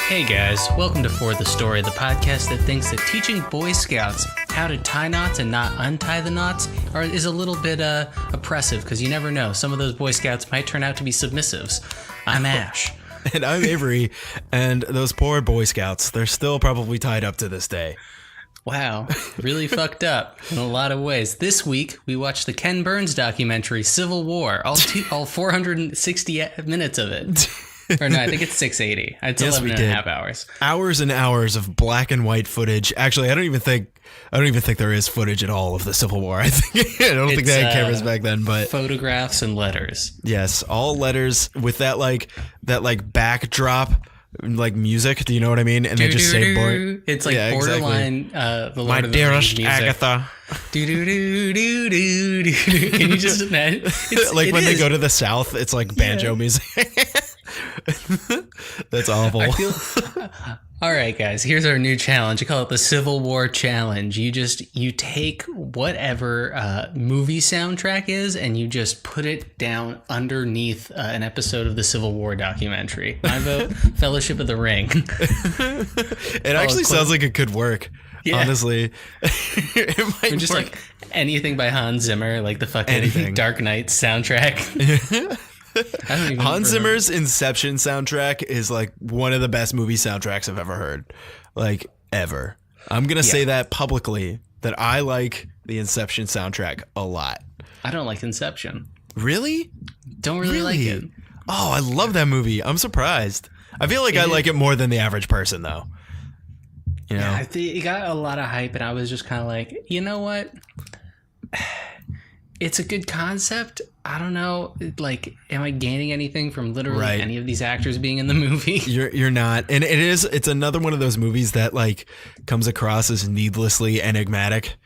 Hey guys, welcome to For the Story, the podcast that thinks that teaching Boy Scouts how to tie knots and not untie the knots is a little bit oppressive, because you never know. Some of those Boy Scouts might turn out to be submissives. I'm Ash. And I'm Avery, and those poor Boy Scouts, they're still probably tied up to this day. Wow, really fucked up in a lot of ways. This week, we watched the Ken Burns documentary, Civil War, all 460 minutes of it. Or no, I think it's 680. It's yes, 11 and a half hours. Hours and hours of black and white footage. Actually, I don't even think there is footage at all of the Civil War. I don't think they had cameras back then, but photographs and letters. Yes, all letters with that backdrop like music. Do you know what I mean? And they just say it's like borderline exactly. The Lord My of the dearest Rings music. Agatha. Can you just imagine? Like when they go to the South, it's like banjo music. That's awful. All right, guys, here's our new challenge. I call it the Civil War Challenge. You take whatever movie soundtrack is and you just put it down underneath an episode of the Civil War documentary. My vote, Fellowship of the Ring. It actually sounds like it could work. Yeah. Honestly, it might just work. Like anything by Hans Zimmer, like the fucking Dark Knight soundtrack. Hans Zimmer's Inception soundtrack is like one of the best movie soundtracks I've ever heard, like ever. I'm gonna say that publicly, that I like the Inception soundtrack a lot. I don't like Inception. Really? Don't really like it. Oh, I love that movie. I'm surprised. I feel like I like it more than the average person, though. You know? Yeah, it got a lot of hype, and I was just kind of like, you know what? It's a good concept. I don't know. Like, am I gaining anything from literally any of these actors being in the movie? You're not. And it's another one of those movies that like comes across as needlessly enigmatic.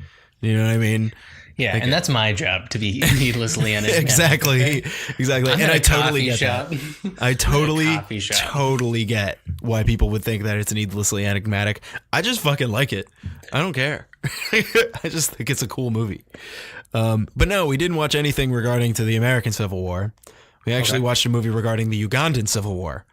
You know what I mean? Yeah, like, and that's my job, to be needlessly enigmatic. Exactly. And I totally get that. I totally get why people would think that it's needlessly enigmatic. I just fucking like it. I don't care. I just think it's a cool movie. But no, we didn't watch anything regarding to the American Civil War. We actually watched a movie regarding the Ugandan Civil War.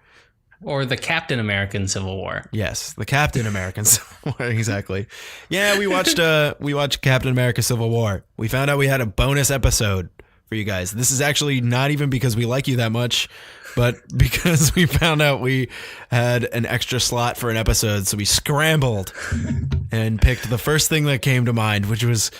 Or the Captain American Civil War. Yes, the Captain American Civil War, exactly. Yeah, we watched Captain America Civil War. We found out we had a bonus episode for you guys. This is actually not even because we like you that much, but because we found out we had an extra slot for an episode, so we scrambled and picked the first thing that came to mind, which was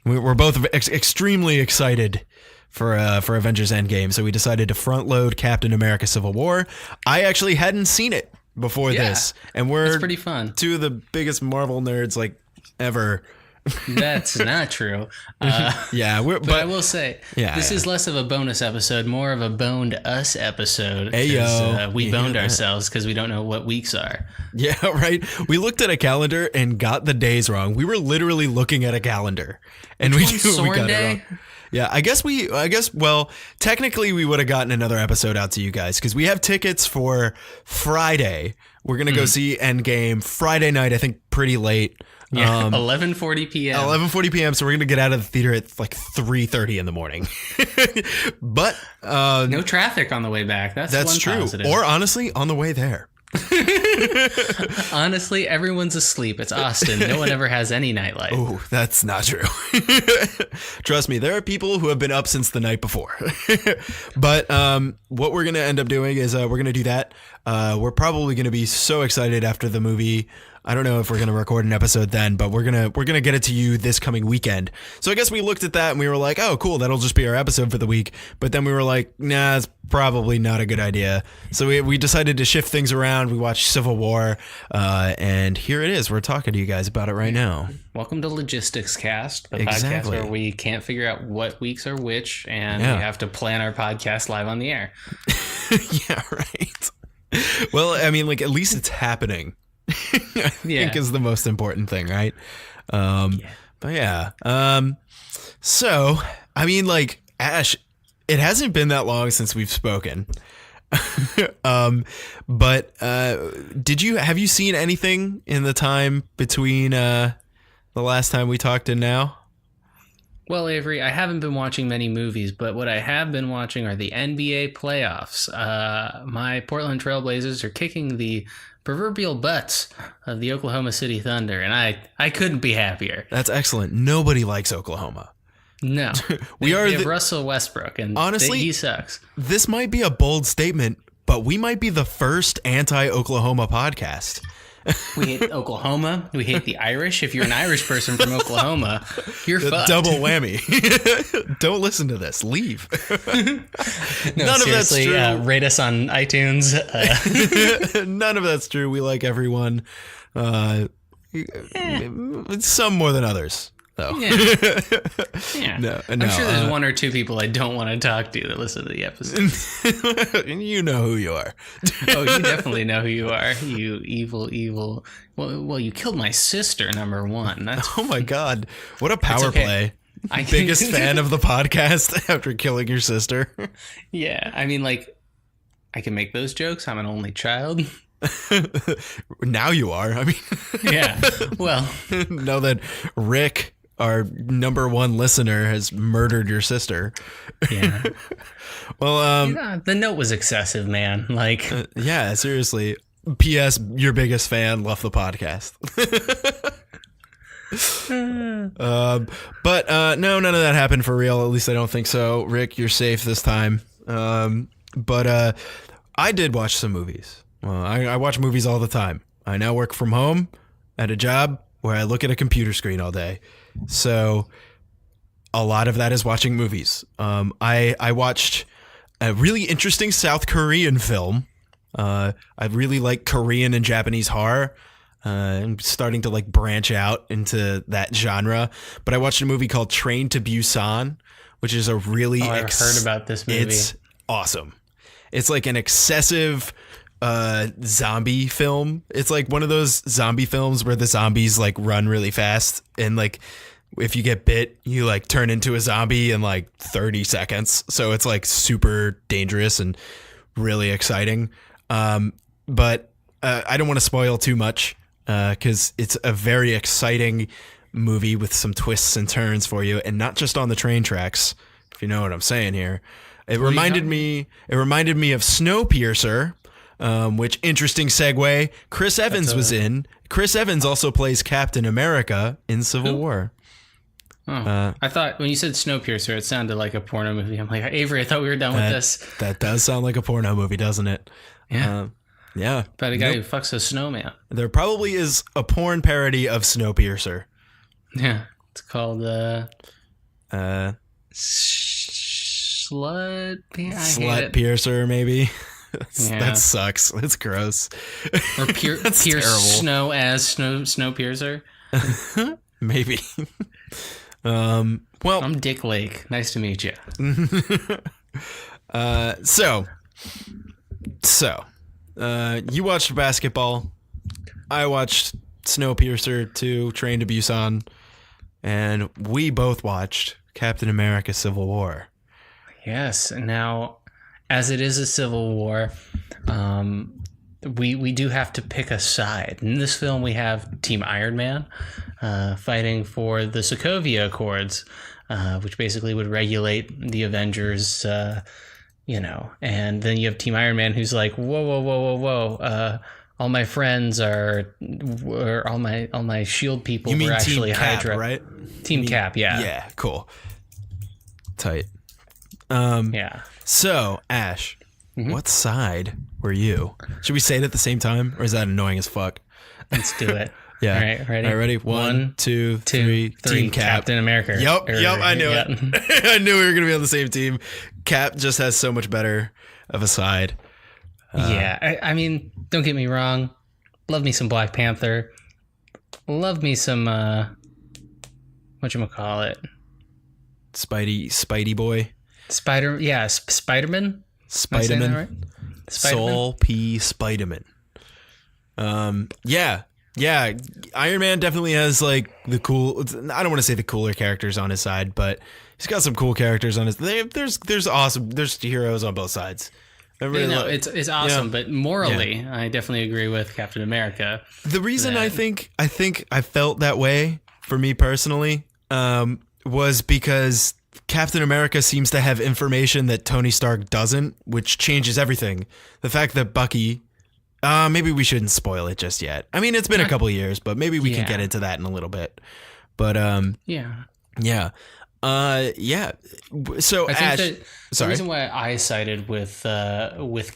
we're both extremely excited for Avengers Endgame, so we decided to front load Captain America Civil War. I actually hadn't seen it before this, and we're pretty fun. Two of the biggest Marvel nerds like ever. That's not true. But I will say, this is less of a bonus episode, more of a boned us episode. We boned ourselves because we don't know what weeks are. Yeah, right. We looked at a calendar and got the days wrong. We were literally looking at a calendar, and we got it wrong. Yeah, I guess technically we would have gotten another episode out to you guys because we have tickets for Friday. We're going to go see Endgame Friday night, I think pretty late. Yeah, 11:40 p.m. 11:40 p.m. So we're going to get out of the theater at like 3:30 in the morning. But no traffic on the way back. That's true. Positive. Or honestly, on the way there. Honestly, everyone's asleep. It's Austin. No one ever has any nightlight. Oh, that's not true. Trust me, there are people who have been up since the night before. But what we're going to end up doing is we're going to do that. We're probably going to be so excited after the movie. I don't know if we're going to record an episode then, but we're going to get it to you this coming weekend. So I guess we looked at that and we were like, oh, cool, that'll just be our episode for the week. But then we were like, nah, it's probably not a good idea. So we decided to shift things around. We watched Civil War, and here it is. We're talking to you guys about it right now. Welcome to Logistics Cast, the podcast where we can't figure out what weeks are which, and we have to plan our podcast live on the air. Yeah, right. Well, I mean, like, at least it's happening. I think is the most important thing, right? But yeah. So, I mean, like, Ash, it hasn't been that long since we've spoken. But have you seen anything in the time between the last time we talked and now? Well, Avery, I haven't been watching many movies, but what I have been watching are the NBA playoffs. My Portland Trailblazers are kicking the proverbial butts of the Oklahoma City Thunder, and I couldn't be happier. That's excellent. Nobody likes Oklahoma. No. We they have Russell Westbrook, and honestly, he sucks. This might be a bold statement, but we might be the first anti-Oklahoma podcast. We hate Oklahoma. We hate the Irish. If you're an Irish person from Oklahoma, you're fucked. Double whammy. Don't listen to this. Leave. No, None of that's true. Rate us on iTunes. None of that's true. We like everyone. Some more than others. though. Yeah. No, I'm sure there's one or two people I don't want to talk to that listen to the episode. You know who you are. Oh, you definitely know who you are. You evil. Well, you killed my sister, number one. That's Oh my God. What a power okay. play. Biggest fan of the podcast after killing your sister. Yeah. I mean, like, I can make those jokes. I'm an only child. Now you are. I mean, Yeah. Well, know that Rick, our number one listener, has murdered your sister. yeah. Well, Yeah, the note was excessive, man. Like, yeah, seriously. P.S. Your biggest fan left the podcast. But no, none of that happened for real. At least I don't think so. Rick, you're safe this time. But I did watch some movies. Well, I watch movies all the time. I now work from home at a job where I look at a computer screen all day. So a lot of that is watching movies. I watched a really interesting South Korean film. I really like Korean and Japanese horror. I'm starting to like branch out into that genre. But I watched a movie called Train to Busan, which is a really... I've heard about this movie. It's awesome. It's like an excessive zombie film. It's like one of those zombie films where the zombies like run really fast, and like if you get bit, you like turn into a zombie in like 30 seconds. So it's like super dangerous and really exciting. But I don't want to spoil too much because it's a very exciting movie with some twists and turns for you, and not just on the train tracks, if you know what I'm saying here. It reminded me of Snowpiercer, which, interesting segue, Chris Evans was in. Chris Evans also plays Captain America in Civil War. Oh, I thought when you said Snowpiercer, it sounded like a porno movie. I'm like, Avery, I thought we were done with this. That does sound like a porno movie, doesn't it? Yeah. Yeah. About a guy who fucks a snowman. There probably is a porn parody of Snowpiercer. Yeah. It's called Slut Piercer, maybe. That sucks. That's gross. Or Pierce Snow as Snowpiercer. Maybe. Well, I'm Dick Lake. Nice to meet you. So, you watched basketball. I watched Snowpiercer 2, Train to Busan, and we both watched Captain America: Civil War. Yes. Now, as it is a civil war, we do have to pick a side. In this film, we have Team Iron Man fighting for the Sokovia Accords, which basically would regulate the Avengers, and then you have Team Iron Man who's like, whoa. All my friends or all my shield people were actually Team Cap, Hydra. right? Team Cap, yeah. Yeah, cool. Tight. Yeah. So, Ash, what side were you? Should we say it at the same time, or is that annoying as fuck? Let's do it. Yeah. All right, ready? All right, ready? One, two, three. Team Cap. Captain America. Yep, I knew it. I knew we were going to be on the same team. Cap just has so much better of a side. Yeah, I mean, don't get me wrong. Love me some Black Panther. Love me some, whatchamacallit? Spidey boy. Spider-Man? Am I saying that right? Spider-Man? Soul P. Spiderman. Yeah. Iron Man definitely has like the cool. I don't want to say the cooler characters on his side, but he's got some cool characters on his. There's awesome. There's heroes on both sides. It's awesome, but morally, I definitely agree with Captain America. The reason I think I felt that way for me personally was because Captain America seems to have information that Tony Stark doesn't, which changes everything. The fact that Bucky, maybe we shouldn't spoil it just yet. I mean, it's been a couple of years, but maybe we can get into that in a little bit. But yeah. So I Ash, think that the reason why I sided with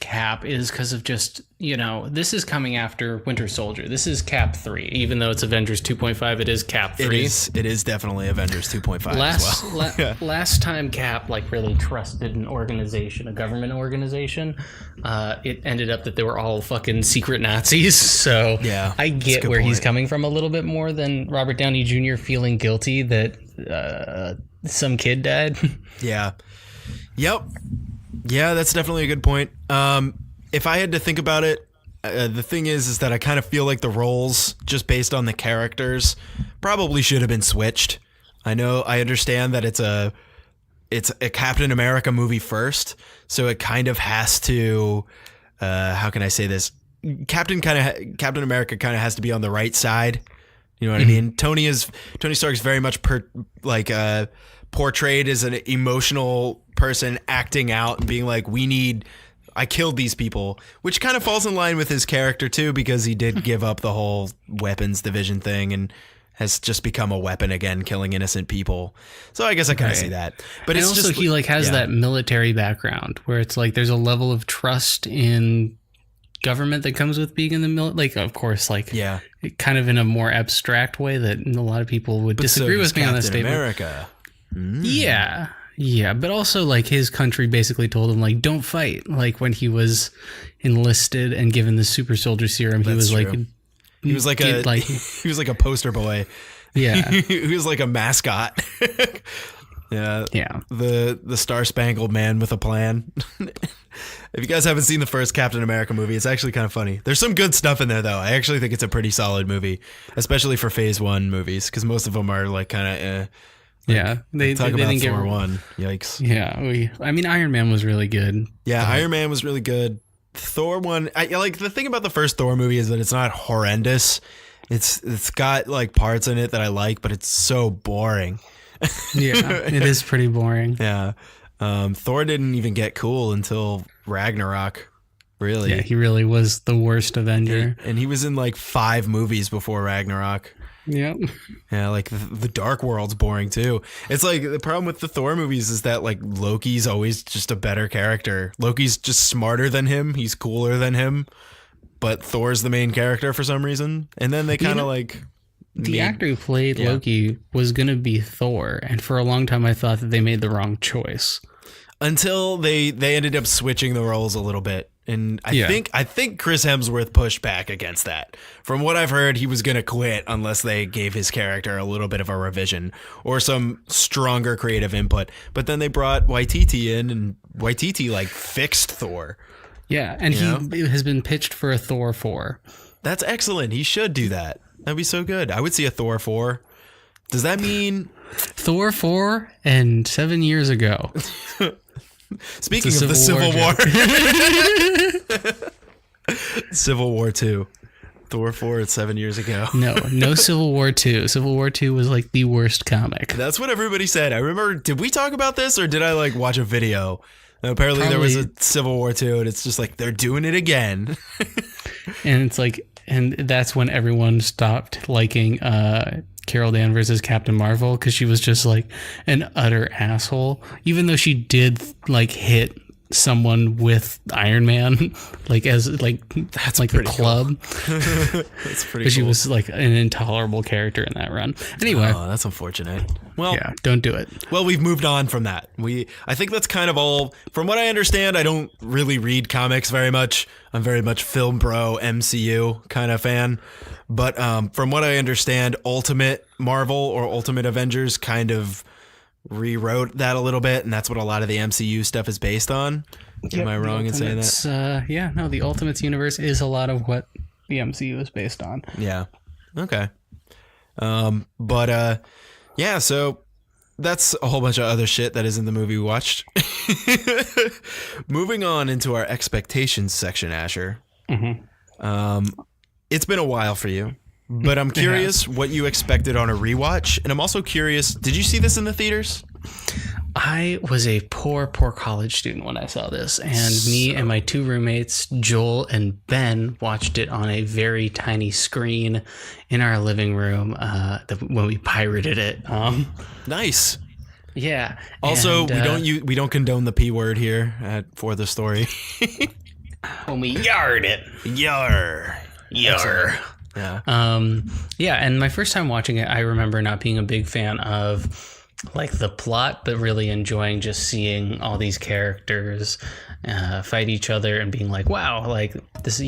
Cap is because of just, this is coming after Winter Soldier. This is Cap 3, even though it's Avengers 2.5. It is Cap 3. It is definitely Avengers 2.5 as well. Last time Cap really trusted an organization, a government organization, it ended up that they were all fucking secret Nazis. So yeah, I get where he's coming from a little bit more than Robert Downey Jr. feeling guilty that some kid died. Yeah. Yep. Yeah, that's definitely a good point. If I had to think about it, the thing is that I kind of feel like the roles, just based on the characters, probably should have been switched. I understand that it's a Captain America movie first, so it kind of has to. How can I say this? Captain America kind of has to be on the right side. You know what I mean? Tony Stark's very much portrayed as an emotional person acting out and being like, I killed these people, which kind of falls in line with his character too, because he did give up the whole weapons division thing and has just become a weapon again, killing innocent people. So I guess I kind of see that. But it's also just, he has that military background where it's like there's a level of trust in government that comes with being in the military, of course, kind of in a more abstract way that a lot of people would disagree with me on this statement. America. Yeah, but also his country basically told him don't fight. When he was enlisted and given the super soldier serum, he was true. He was like a poster boy. Yeah, he was like a mascot. Yeah. The Star Spangled Man with a plan. If you guys haven't seen the first Captain America movie, it's actually kind of funny. There's some good stuff in there, though. I actually think it's a pretty solid movie, especially for Phase 1 movies, because most of them are kind of they didn't get Thor 1. Yikes. Yeah, Iron Man was really good. Yeah, Iron Man was really good. Thor 1, the thing about the first Thor movie is that it's not horrendous. It's got parts in it that I like, but it's so boring. Yeah, it is pretty boring. Yeah. Thor didn't even get cool until Ragnarok. Really? Yeah, he really was the worst Avenger. And he was in 5 movies before Ragnarok. Yep. Yeah, the Dark World's boring too. It's the problem with the Thor movies is that Loki's always just a better character. Loki's just smarter than him. He's cooler than him. But Thor's the main character for some reason. And then they kind of the actor who played Loki was going to be Thor. And for a long time, I thought that they made the wrong choice. Until they ended up switching the roles a little bit. And I think Chris Hemsworth pushed back against that. From what I've heard, he was going to quit unless they gave his character a little bit of a revision or some stronger creative input. But then they brought Waititi in, and Waititi fixed Thor. Yeah, and he has been pitched for a Thor 4. That's excellent. He should do that. That'd be so good. I would see a Thor 4. Does that mean Thor 4 and 7 years ago? Speaking of the Civil War. Civil War 2. Thor 4 and 7 years ago. No Civil War 2. Civil War 2 was the worst comic. That's what everybody said. I remember, did we talk about this or did I watch a video? And apparently there was a Civil War 2 and it's just they're doing it again. And it's and that's when everyone stopped liking Carol Danvers as Captain Marvel because she was just an utter asshole, even though she did hit someone with Iron Man as that's the club. That's pretty but she was an intolerable character in that run. Anyway, that's unfortunate. Well, yeah, don't do it. Well, we've moved on from that. I think that's kind of all. From what I understand, I don't really read comics very much. I'm very much film bro MCU kind of fan. But from what I understand, Ultimate Marvel or Ultimate Avengers kind of rewrote that a little bit, and that's what a lot of the MCU stuff is based on. Am I wrong in saying that? The Ultimates universe is a lot of what the MCU is based on. Yeah. Okay. So that's a whole bunch of other shit that is in the movie we watched. Moving on into our expectations section, Asher. Mm-hmm. It's been a while for you. but I'm curious what you expected on a rewatch. And I'm also curious, did you see this in the theaters? I was a poor college student when I saw this, and me and my 2 roommates, Joel and Ben, watched it on a very tiny screen in our living room when we pirated it. Nice. Yeah. Also, and, we don't condone the P word here For the Story. when we yard it. Yar. Yar. Yeah. Yeah, and my first time watching it, I remember not being a big fan of like the plot, but really enjoying just seeing all these characters fight each other and being like, wow, like this,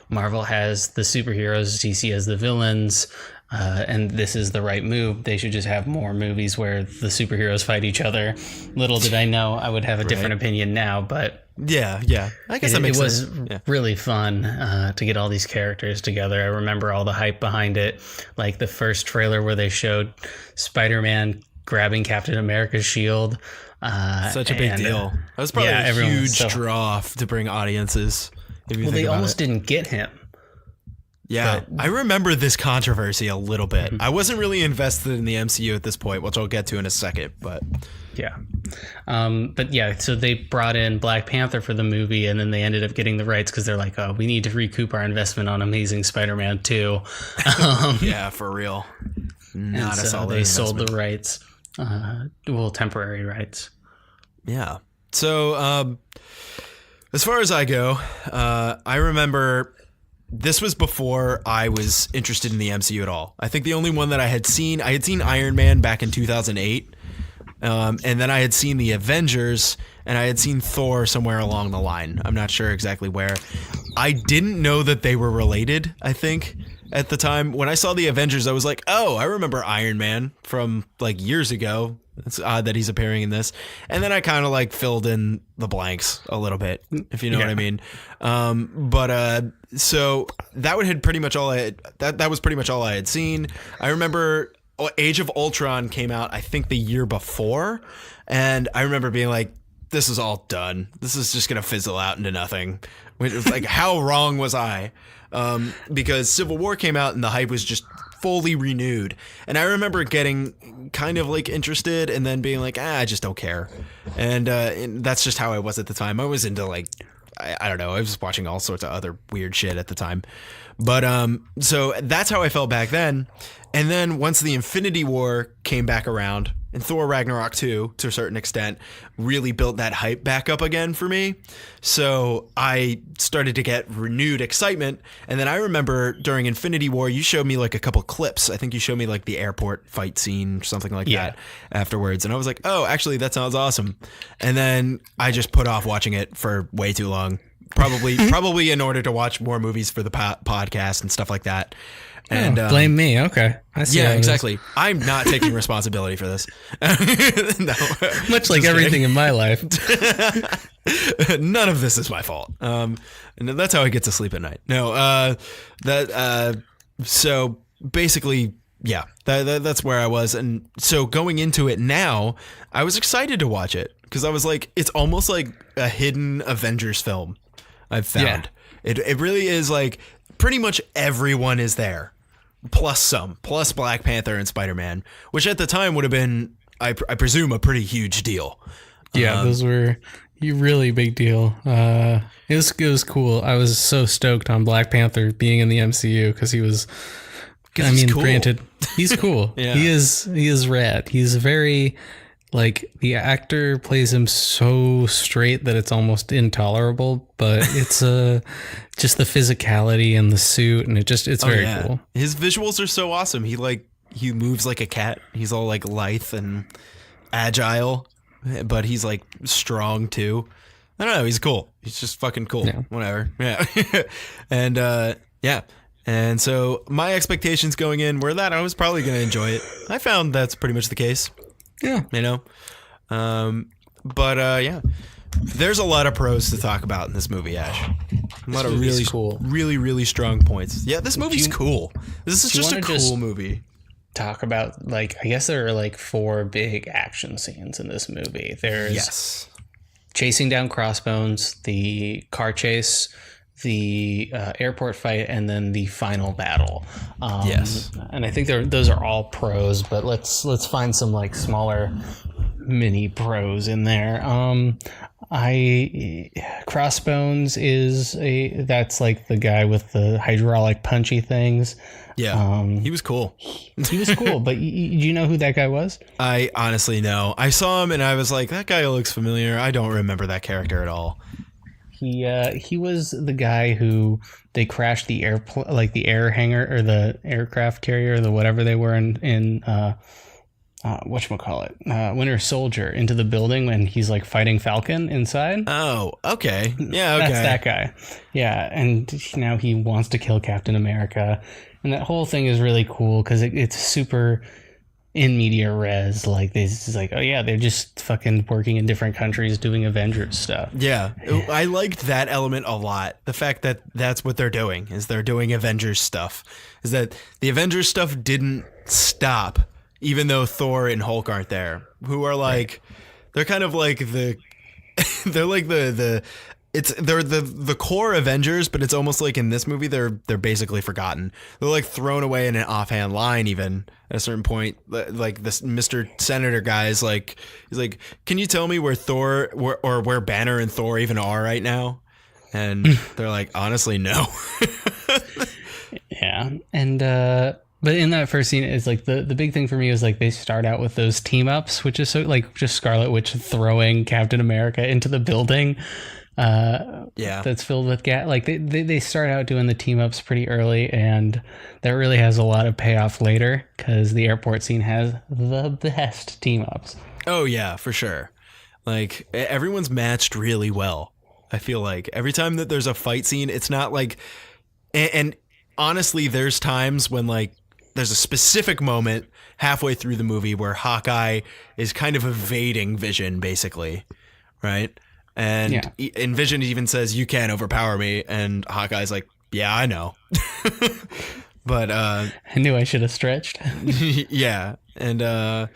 Marvel has the superheroes, DC has the villains, and this is the right move. They should just have more movies where the superheroes fight each other. Little did I know I would have a different opinion now, but yeah. I guess that makes sense. It was really fun to get all these characters together. I remember all the hype behind it, like the first trailer where they showed Spider-Man grabbing Captain America's shield. Such a big deal. That was probably a huge draw to bring audiences. Well, they almost didn't get him. Yeah, I remember this controversy a little bit. I wasn't really invested in the MCU at this point, which I'll get to in a second, but... Yeah. But yeah, so they brought in Black Panther for the movie, and then they ended up getting the rights because they're like, oh, we need to recoup our investment on Amazing Spider-Man 2. Yeah, for real. Not a solid they investment. sold the rights. Temporary rights. Yeah. So, as far as I go, I remember this was before I was interested in the MCU at all. I think the only one that I had seen Iron Man back in 2008. And then I had seen the Avengers, and I had seen Thor somewhere along the line. I'm not sure exactly where. I didn't know that they were related, I think, at the time. When I saw the Avengers, I was like, oh, I remember Iron Man from like years ago. It's odd that he's appearing in this. And then I kind of like filled in the blanks a little bit, if you know what I mean. So that had pretty much all that was pretty much all I had seen. I remember Age of Ultron came out, I think, the year before. And I remember being like, this is all done. This is just going to fizzle out into nothing. Which was like, how wrong was I? Because Civil War came out and the hype was just fully renewed. And I remember getting kind of like interested and then being like, I just don't care. And that's just how I was at the time. I was into like, I don't know. I was watching all sorts of other weird shit at the time. But so that's how I felt back then. And then once the Infinity War came back around, and Thor Ragnarok 2, to a certain extent, really built that hype back up again for me. So I started to get renewed excitement. And then I remember during Infinity War, you showed me like a couple clips. I think you showed me like the airport fight scene, something like that afterwards. And I was like, oh, actually, that sounds awesome. And then I just put off watching it for way too long. Probably in order to watch more movies for the podcast and stuff like that. And blame me. Okay. I see. Yeah, exactly. I'm not taking responsibility for this. No, much like everything in my life. None of this is my fault. And that's how I get to sleep at night. No, so basically, yeah, that's where I was. And so going into it now, I was excited to watch it because I was like, it's almost like a hidden Avengers film I've found. Yeah. It really is like pretty much everyone is there. Plus Black Panther and Spider-Man, which at the time would have been, I presume, a pretty huge deal. Yeah, those were a really big deal. It was cool. I was so stoked on Black Panther being in the MCU because he was. I mean, cool. Granted, he's cool. Yeah. He is rad. He's very. Like, the actor plays him so straight that it's almost intolerable, but it's just the physicality and the suit, and it's very cool. His visuals are so awesome. He moves like a cat. He's all like lithe and agile, but he's like strong too. I don't know. He's cool. He's just fucking cool. Yeah. Whatever. Yeah. And and so my expectations going in were that I was probably going to enjoy it. I found that's pretty much the case. Yeah. You know? Yeah. There's a lot of pros to talk about in this movie, Ash. A lot of really cool, really strong points. Yeah, this movie's cool. This is just a cool movie. Talk about, like, I guess there are like 4 big action scenes in this movie. There's chasing down Crossbones, the car chase, the airport fight, and then the final battle. Yes. And I think those are all pros, but let's find some like smaller mini pros in there. Crossbones that's like the guy with the hydraulic punchy things. Yeah, he was cool. He was cool, but do you know who that guy was? I honestly know. I saw him and I was like, that guy looks familiar. I don't remember that character at all. He was the guy who they crashed the the air hangar or the aircraft carrier, or the whatever they were in whatchamacallit, Winter Soldier, into the building, and he's like fighting Falcon inside. Oh, okay. Yeah, okay. That's that guy. Yeah, and now he wants to kill Captain America. And that whole thing is really cool because it's super in media res. Like, this is like, oh yeah, they're just fucking working in different countries doing Avengers stuff. Yeah, I liked that element a lot. The fact that that's what they're doing, is they're doing Avengers stuff. Is that the Avengers stuff didn't stop, even though Thor and Hulk aren't there, who are like, they're kind of like they're like they're the core Avengers, but it's almost like in this movie they're basically forgotten. They're like thrown away in an offhand line even at a certain point. Like this Mr. Senator guy is like, he's like, can you tell me where where Banner and Thor even are right now? And they're like, honestly, no. Yeah, and but in that first scene, it's like the big thing for me is like they start out with those team ups, which is so like just Scarlet Witch throwing Captain America into the building. That's filled with gas. Like they start out doing the team ups pretty early, and that really has a lot of payoff later because the airport scene has the best team ups. Oh yeah, for sure. Like everyone's matched really well. I feel like every time that there's a fight scene, it's not like, and honestly, there's times when like there's a specific moment halfway through the movie where Hawkeye is kind of evading Vision, basically, right? And Vision even says, "You can't overpower me," and Hawkeye's like, "Yeah, I know." But I knew I should have stretched. Yeah, and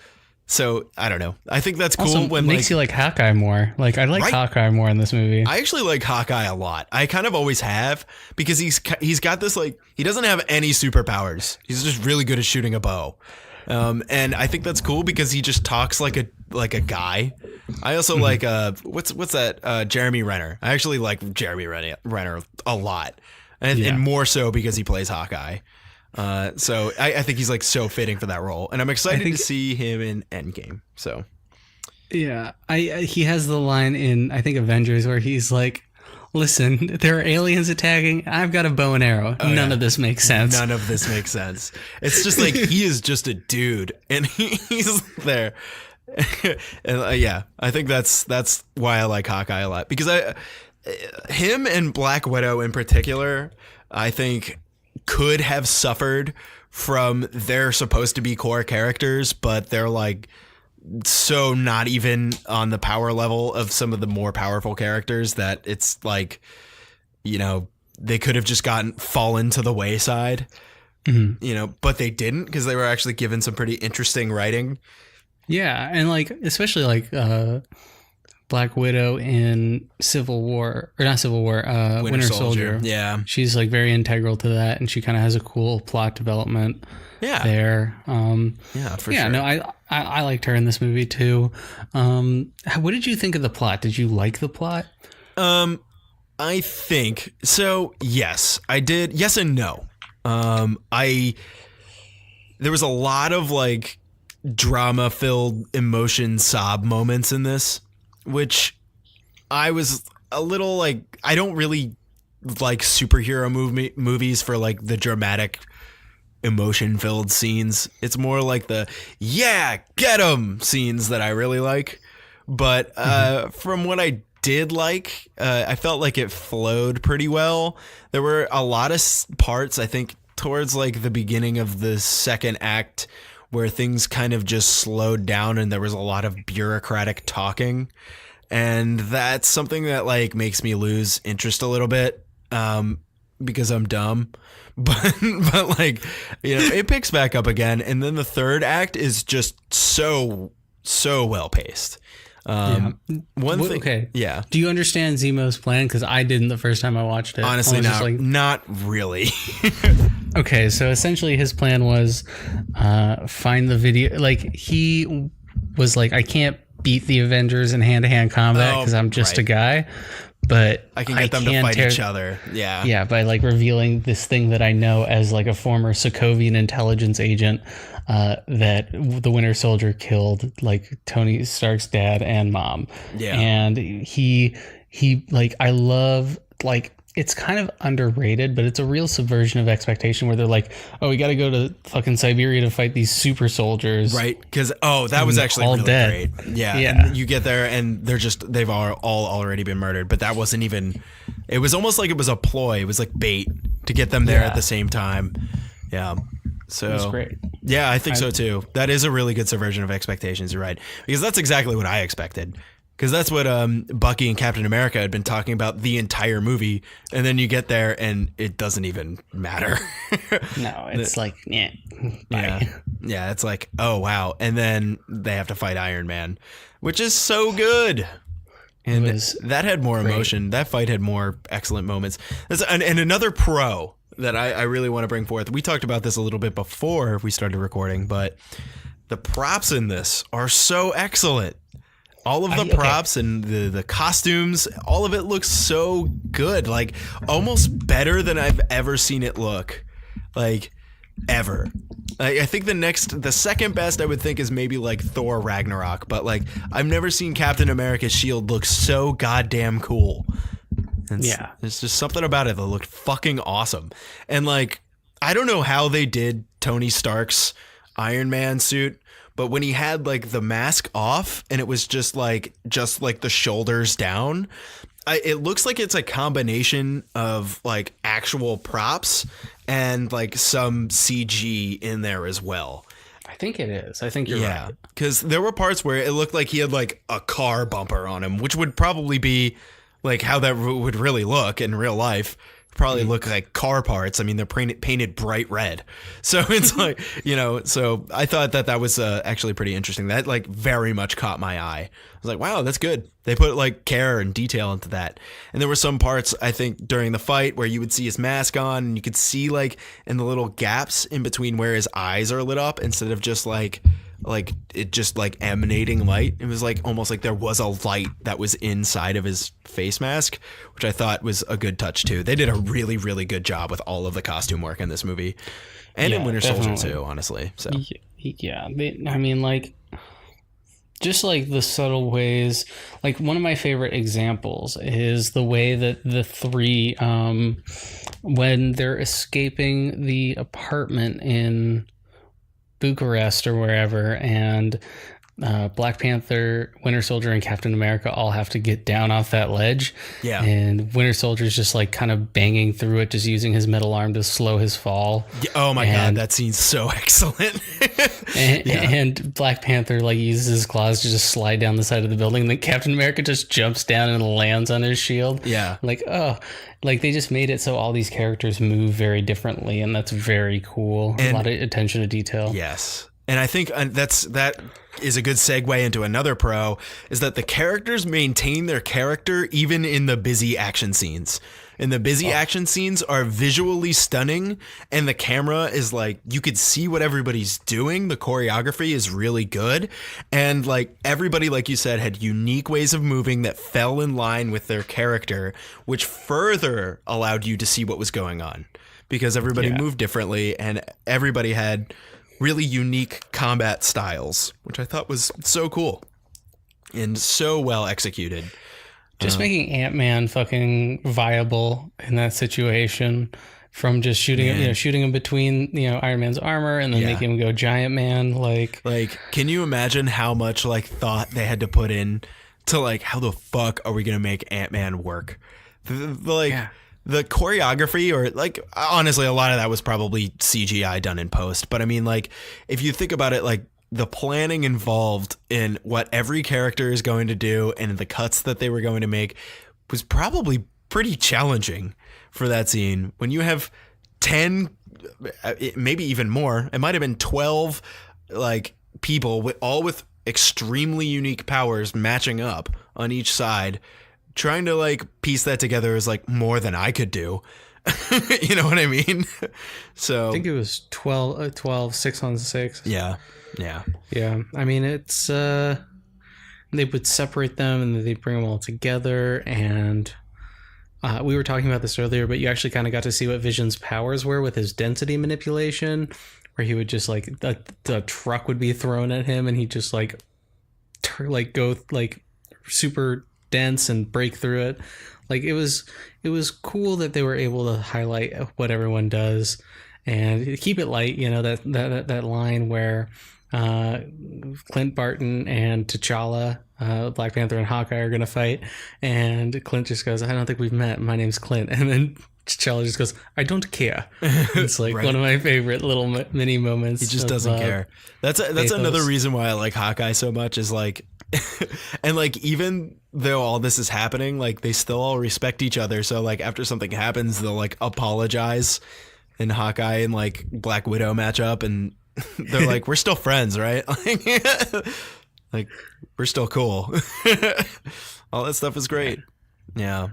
so I don't know. I think that's cool. Also, when makes you like Hawkeye more. Like I like Hawkeye more in this movie. I actually like Hawkeye a lot. I kind of always have, because he's got this, like, he doesn't have any superpowers. He's just really good at shooting a bow. And I think that's cool because he just talks like a guy. I also like what's that Jeremy Renner. I actually like Jeremy Renner a lot, and more so because he plays Hawkeye. So I think he's like so fitting for that role, and I'm excited to see him in Endgame. So yeah, he has the line in, I think, Avengers where he's like, listen, there are aliens attacking. I've got a bow and arrow. None of this makes sense. None of this makes sense. It's just like, he is just a dude, and he's there. And yeah, I think that's why I like Hawkeye a lot, because him and Black Widow in particular, I think, could have suffered from, they're supposed to be core characters, but they're like so not even on the power level of some of the more powerful characters that it's like, you know, they could have just fallen to the wayside, you know, but they didn't, because they were actually given some pretty interesting writing. Yeah, and like especially like Black Widow in Winter Soldier. Yeah, she's like very integral to that, and she kind of has a cool plot development. Yeah, there. Sure. No, I liked her in this movie too. What did you think of the plot? Did you like the plot? I think so. Yes, I did. Yes and no. There was a lot of like drama-filled emotion sob moments in this, which I was a little like, I don't really like superhero movies for like the dramatic emotion-filled scenes. It's more like the get 'em scenes that I really like. But from what I did like, I felt like it flowed pretty well. There were a lot of parts, I think, towards like the beginning of the second act where things kind of just slowed down and there was a lot of bureaucratic talking. And that's something that like makes me lose interest a little bit, because I'm dumb. But like, you know, it picks back up again. And then the third act is just so well paced. One thing. Okay. Yeah. Do you understand Zemo's plan? Because I didn't the first time I watched it. Honestly, I was just not really. okay, so essentially his plan was find the video. Like, he was like, I can't beat the Avengers in hand-to-hand combat because I'm just a guy. But I can get them to fight each other. Yeah. Yeah, by like revealing this thing that I know as like a former Sokovian intelligence agent that the Winter Soldier killed like Tony Stark's dad and mom. Yeah. And he like, I love, like, it's kind of underrated, but it's a real subversion of expectation where they're like, oh, we got to go to fucking Siberia to fight these super soldiers. Right. Because, that was actually all really dead. great. Yeah. Yeah. And you get there and they've all already been murdered. But that wasn't even, it was almost like it was a ploy. It was like bait to get them there at the same time. Yeah. So It was great. Yeah, I think so too. That is a really good subversion of expectations. You're right. Because that's exactly what I expected. Because that's what Bucky and Captain America had been talking about the entire movie. And then you get there and it doesn't even matter. No, it's like, yeah. Bye. Yeah, it's like, oh, wow. And then they have to fight Iron Man, which is so good. And that had more emotion. That fight had more excellent moments. And another pro that I really want to bring forth. We talked about this a little bit before we started recording, but the props in this are so excellent. All of the props and the costumes, all of it looks so good. Like, almost better than I've ever seen it look. Like, ever. I think the second best I would think is maybe like Thor Ragnarok. But like, I've never seen Captain America's shield look so goddamn cool. There's just something about it that looked fucking awesome. And like, I don't know how they did Tony Stark's Iron Man suit, but when he had like the mask off and it was just like the shoulders down, it looks like it's a combination of like actual props and like some CG in there as well. I think it is. I think you're right. Because there were parts where it looked like he had like a car bumper on him, which would probably be like how that would really look in real life. Probably look like car parts. I mean, they're painted bright red. So it's like, so I thought that was actually pretty interesting. That like very much caught my eye. I was like, wow, that's good. They put like care and detail into that. And there were some parts, I think, during the fight where you would see his mask on and you could see like in the little gaps in between where his eyes are lit up instead of just like it just like emanating light. It was like almost like there was a light that was inside of his face mask, which I thought was a good touch too. They did a really, really good job with all of the costume work in this movie and in Winter Soldier too, honestly. So yeah, I mean, like, just like the subtle ways, like one of my favorite examples is the way that the three, when they're escaping the apartment in Bucharest or wherever, and Black Panther, Winter Soldier, and Captain America all have to get down off that ledge. Yeah. And Winter Soldier's just like kind of banging through it, just using his metal arm to slow his fall. Oh my God, that scene's so excellent. and Black Panther like uses his claws to just slide down the side of the building. And then Captain America just jumps down and lands on his shield. Yeah. Like, oh, like they just made it so all these characters move very differently, and that's very cool. A lot of attention to detail. Yes. And I think that is a good segue into another pro, is that the characters maintain their character even in the busy action scenes. And the busy action scenes are visually stunning, and the camera is like, you could see what everybody's doing. The choreography is really good. And like everybody, like you said, had unique ways of moving that fell in line with their character, which further allowed you to see what was going on, because everybody moved differently and everybody had really unique combat styles, which I thought was so cool and so well executed. Just making Ant-Man fucking viable in that situation, from just shooting him between, Iron Man's armor and then making him go Giant Man. Like, can you imagine how much like thought they had to put in to like, how the fuck are we going to make Ant-Man work? The choreography, or like, honestly, a lot of that was probably CGI done in post. But I mean, like, if you think about it, like the planning involved in what every character is going to do and the cuts that they were going to make was probably pretty challenging for that scene. When you have 10, maybe even more, it might have been 12, like people all with extremely unique powers matching up on each side. Trying to like piece that together is like more than I could do. You know what I mean? So I think it was 12, 6-on-6. yeah. Yeah. I mean, it's they would separate them and then they'd bring them all together. And we were talking about this earlier, but you actually kind of got to see what Vision's powers were with his density manipulation, where he would just like the truck would be thrown at him and he'd just like go like super dense and break through it. Like it was cool that they were able to highlight what everyone does and keep it light. You know, that line where Clint Barton and T'Challa, Black Panther and Hawkeye are gonna fight, and Clint just goes, "I don't think we've met. My name's Clint," and then T'Challa just goes, "I don't care." It's like Right. one of my favorite little mini moments. He just doesn't care. That's another reason why I like Hawkeye so much is like, and like even though all this is happening, like they still all respect each other. So like after something happens, they'll like apologize, and Hawkeye and like Black Widow match up, and they're like, "We're still friends, right?" Like we're still cool. All that stuff is great. Yeah.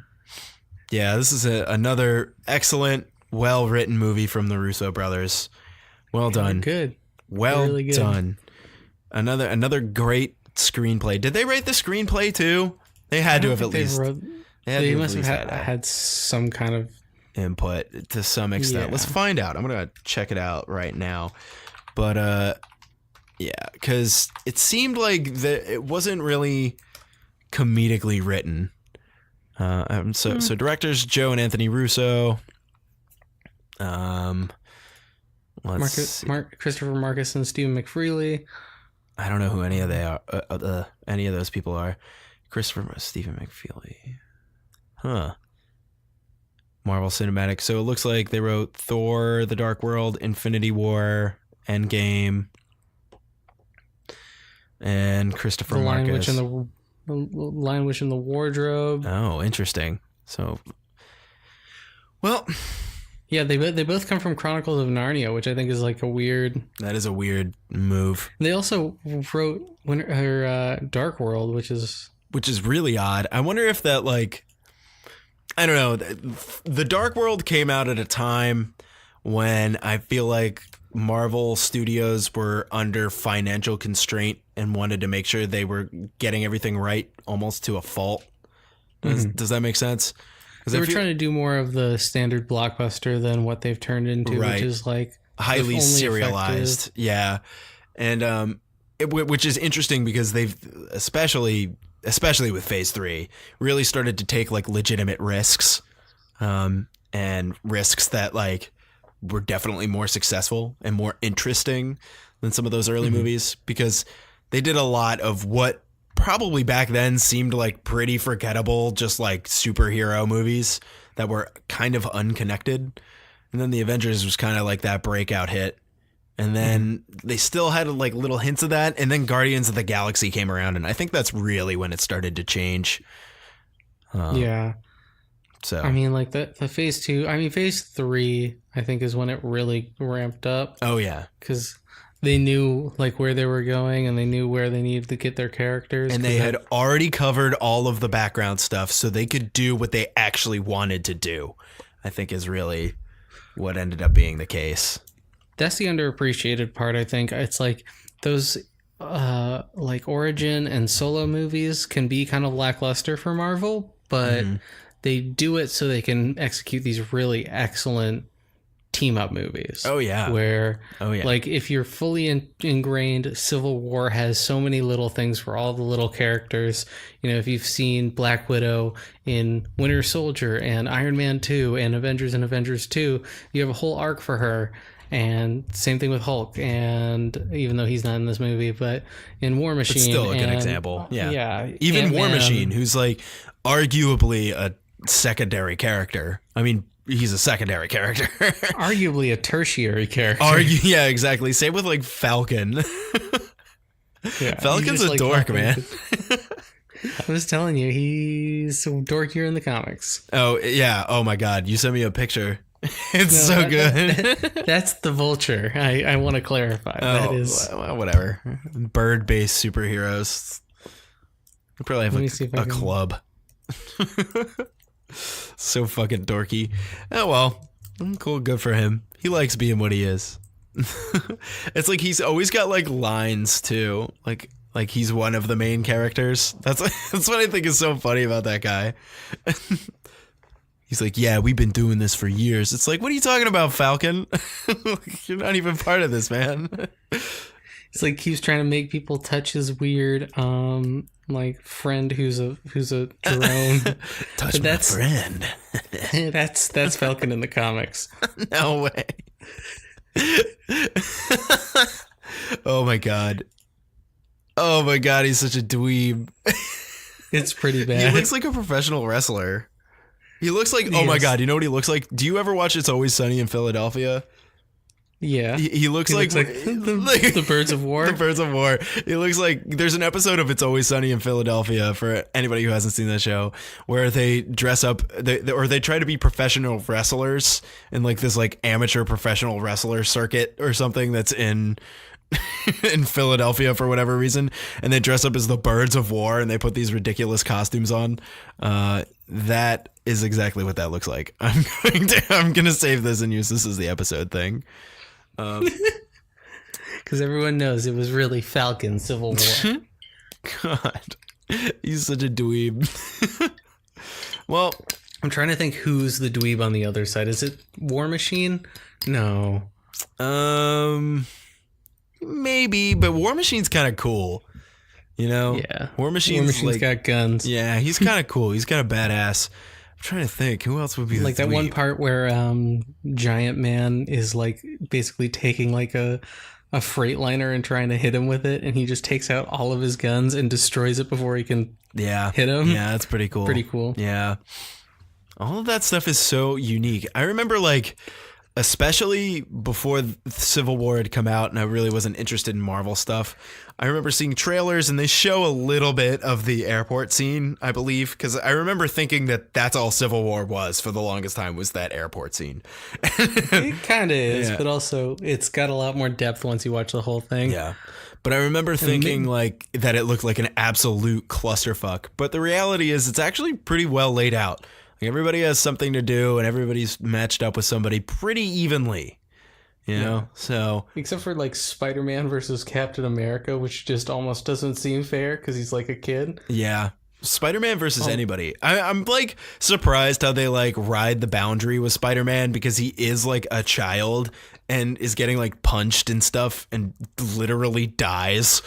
This is another excellent, well-written movie from the Russo brothers. Well done. Good. Well really good. done. Another great screenplay. Did they write the screenplay too? They had to have at least. They must have had some kind of input to some extent. Yeah. Let's find out. I'm gonna check it out right now. But yeah, because it seemed like it wasn't really comedically written. So directors Joe and Anthony Russo. Christopher Marcus and Stephen McFeely. I don't know who any of any of those people are. Stephen McFeely. Huh. Marvel Cinematic. So it looks like they wrote Thor: The Dark World, Infinity War, Endgame, and Christopher Marcus. The Lion Witch in the Wardrobe. Oh, interesting. So, well, yeah, they both come from Chronicles of Narnia, which I think is like a weird. That is a weird move. They also wrote Dark World, which is really odd. I wonder if that like, I don't know. The Dark World came out at a time when I feel like Marvel Studios were under financial constraint and wanted to make sure they were getting everything right almost to a fault. Does that make sense? They were trying to do more of the standard blockbuster than what they've turned into, Right. which is like highly serialized. effective. Yeah. And which is interesting because they've especially with Phase 3 really started to take like legitimate risks, and risks that like were definitely more successful and more interesting than some of those early movies, because they did a lot of what probably back then seemed like pretty forgettable, just like superhero movies that were kind of unconnected. And then the Avengers was kind of like that breakout hit. And then they still had like little hints of that. And then Guardians of the Galaxy came around, and I think that's really when it started to change. Yeah. So I mean, like the Phase 2, Phase 3, I think is when it really ramped up. Oh yeah. Because they knew like where they were going and they knew where they needed to get their characters. And they had already covered all of the background stuff, so they could do what they actually wanted to do, I think is really what ended up being the case. That's the underappreciated part, I think. It's like those like origin and solo movies can be kind of lackluster for Marvel, but they do it so they can execute these really excellent team up movies. Oh yeah. Where yeah. like if you're fully ingrained, Civil War has so many little things for all the little characters. You know, if you've seen Black Widow in Winter Soldier and Iron Man 2 and Avengers 2, you have a whole arc for her. And same thing with Hulk, and even though he's not in this movie, but in War Machine, it's still a good example. Yeah. Even Ant-Man, War Machine, who's like arguably a secondary character. I mean, he's a secondary character. arguably a tertiary character. Yeah, exactly. Same with like Falcon. Yeah, Falcon's a dork, man. I was telling you, he's so dorkier in the comics. Oh yeah. Oh my God. You sent me a picture It's No, so good. that's the Vulture. I want to clarify. That is. well, whatever. Bird-based superheroes. We probably have Let me see if I a can- club. So fucking dorky. Oh well, cool. Good for him. He likes being what he is. It's like he's always got like lines too. Like he's one of the main characters. That's what I think is so funny about that guy. He's like, yeah, we've been doing this for years. It's like, what are you talking about, Falcon? You're not even part of this, man. It's like he's trying to make people touch his weird like friend who's a drone. Touch But my that's- friend. that's Falcon in the comics. No way. Oh my god. Oh my god, he's such a dweeb. It's pretty He bad. looks like a professional wrestler. He looks like, oh my Yes. god, you know what he looks like? Do you ever watch It's Always Sunny in Philadelphia? Yeah. He looks He like, looks like the Birds of War. The Birds of War. He looks like there's an episode of It's Always Sunny in Philadelphia for anybody who hasn't seen that show where they dress up or they try to be professional wrestlers in like this like amateur professional wrestler circuit or something that's in Philadelphia for whatever reason, and they dress up as the Birds of War and they put these ridiculous costumes on. That is exactly what that looks like. I'm gonna save this and use this as the episode thing. Because everyone knows it was really Falcon Civil War. God, he's such a dweeb. Well, I'm trying to think who's the dweeb on the other side. Is it War Machine? No. maybe, but War Machine's kind of cool. You know? Yeah. War Machine's, War Machine's like, got guns. yeah, he's kind of cool. He's kind of badass. I'm trying to think who else would be Like the that one dweeb? part where Giant Man is like basically taking like a Freightliner and trying to hit him with it, and he just takes out all of his guns and destroys it before he can Yeah, hit him. yeah, that's pretty cool. Pretty cool. Yeah. All of that stuff is so unique. I remember, like, especially before Civil War had come out and I really wasn't interested in Marvel stuff, I remember seeing trailers and they show a little bit of the airport scene, I believe, because I remember thinking that that's all Civil War was for the longest time, was that airport scene. It kind of is, Yeah. but also it's got a lot more depth once you watch the whole thing. Yeah. But I remember thinking like that it looked like an absolute clusterfuck. But the reality is it's actually pretty well laid out. Like everybody has something to do and everybody's matched up with somebody pretty evenly. You know? So Except for like Spider-Man versus Captain America, which just almost doesn't seem fair because he's like a kid. yeah. Spider-Man versus anybody. I'm like surprised how they like ride the boundary with Spider-Man because he is like a child and is getting like punched and stuff and literally dies.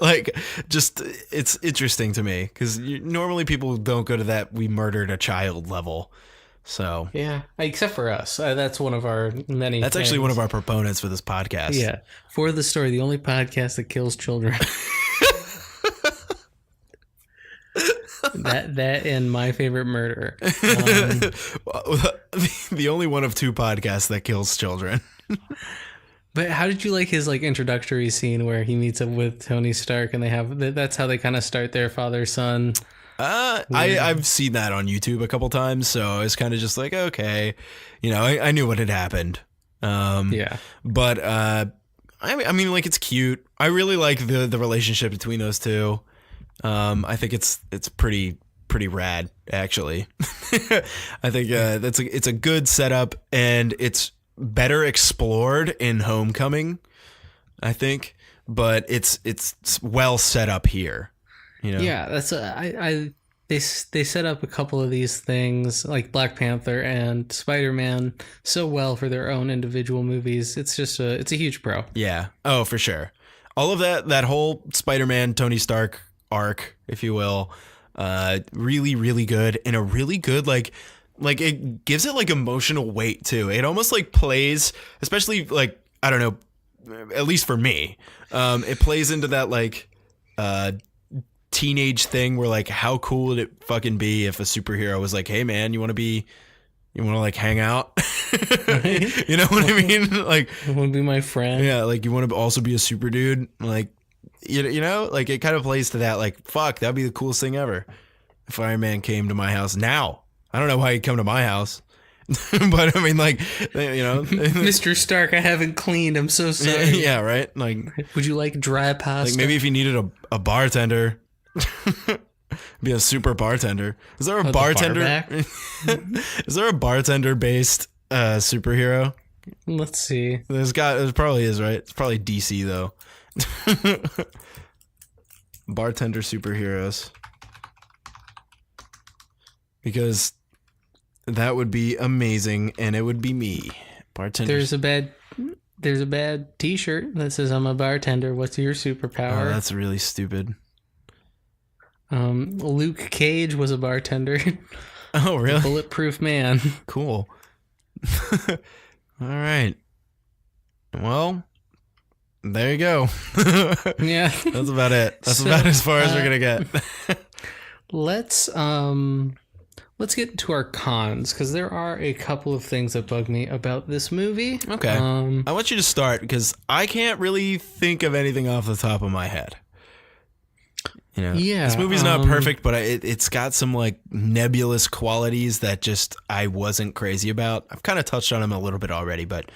Like, just it's interesting to me because normally people don't go to that we murdered a child level. So Yeah, except for us. That's one of our many. that's actually one of our proponents for this podcast. Yeah, For the Story, the only podcast that kills children. that and My Favorite Murderer. The only one of two podcasts that kills children. But how did you like his like introductory scene where he meets up with Tony Stark and they have that's how they kind of start their father son. I've seen that on YouTube a couple times, so I was kind of just like, okay, you know, I knew what had happened. Yeah, But I mean, like, it's cute. I really like the relationship between those two. I think it's pretty rad, actually. I think it's a good setup, and it's better explored in Homecoming, I think. But it's well set up here. You know? yeah. That's they set up a couple of these things like Black Panther and Spider-Man so well for their own individual movies. It's just it's a huge pro. Yeah. Oh, for sure. All of that whole Spider-Man Tony Stark arc, if you will, really, really good, and a really good like it gives it like emotional weight too. It almost like plays, especially like, I don't know, at least for me, it plays into that like teenage thing where like, how cool would it fucking be if a superhero was like, hey man, you want to like hang out? You know what I mean? Like, You want to be my friend? yeah, like you want to also be a super dude, like you know, like it kind of plays to that. Like, fuck, that'd be the coolest thing ever if Iron Man came to my house. Now, I don't know why he'd come to my house. But I mean, like, Mr. Stark, I haven't cleaned. I'm so sorry. yeah, right. Like Would you like dry pasta? maybe if you needed a bartender, be a super bartender. Is there a bartender? Is there a bartender based superhero? Let's see. There probably is, right? It's probably DC though. Bartender superheroes. Because that would be amazing, and it would be me. Bartender. There's a bad T-shirt that says "I'm a bartender. What's your superpower?" Oh, that's really stupid. Luke Cage was a bartender. Oh, really? Bulletproof man. Cool. All right. Well, there you go. Yeah. That's about it. That's about as far as we're gonna get. Let's get to our cons, because there are a couple of things that bug me about this movie. Okay. I want you to start because I can't really think of anything off the top of my head. Yeah, this movie's not perfect, but it's got some like nebulous qualities that just I wasn't crazy about. I've kind of touched on them a little bit already, but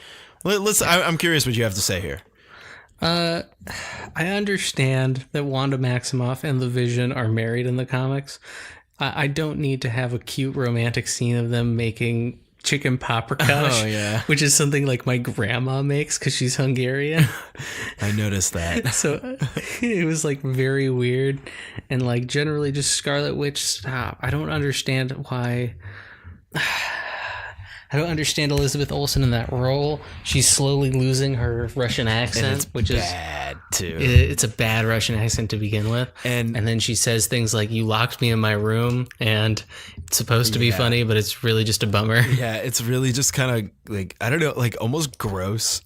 I'm curious what you have to say here. I understand that Wanda Maximoff and the Vision are married in the comics. I don't need to have a cute romantic scene of them making chicken paprikash, oh, yeah. which is something like my grandma makes because she's Hungarian. I noticed that. So it was like very weird, and like generally just Scarlet Witch, stop. I don't understand why. I don't understand Elizabeth Olsen in that role. She's slowly losing her Russian accent, which is bad too. It's a bad Russian accent to begin with, and then she says things like "You locked me in my room," and it's supposed to be funny, but it's really just a bummer. Yeah, it's really just kind of like I don't know, like almost gross.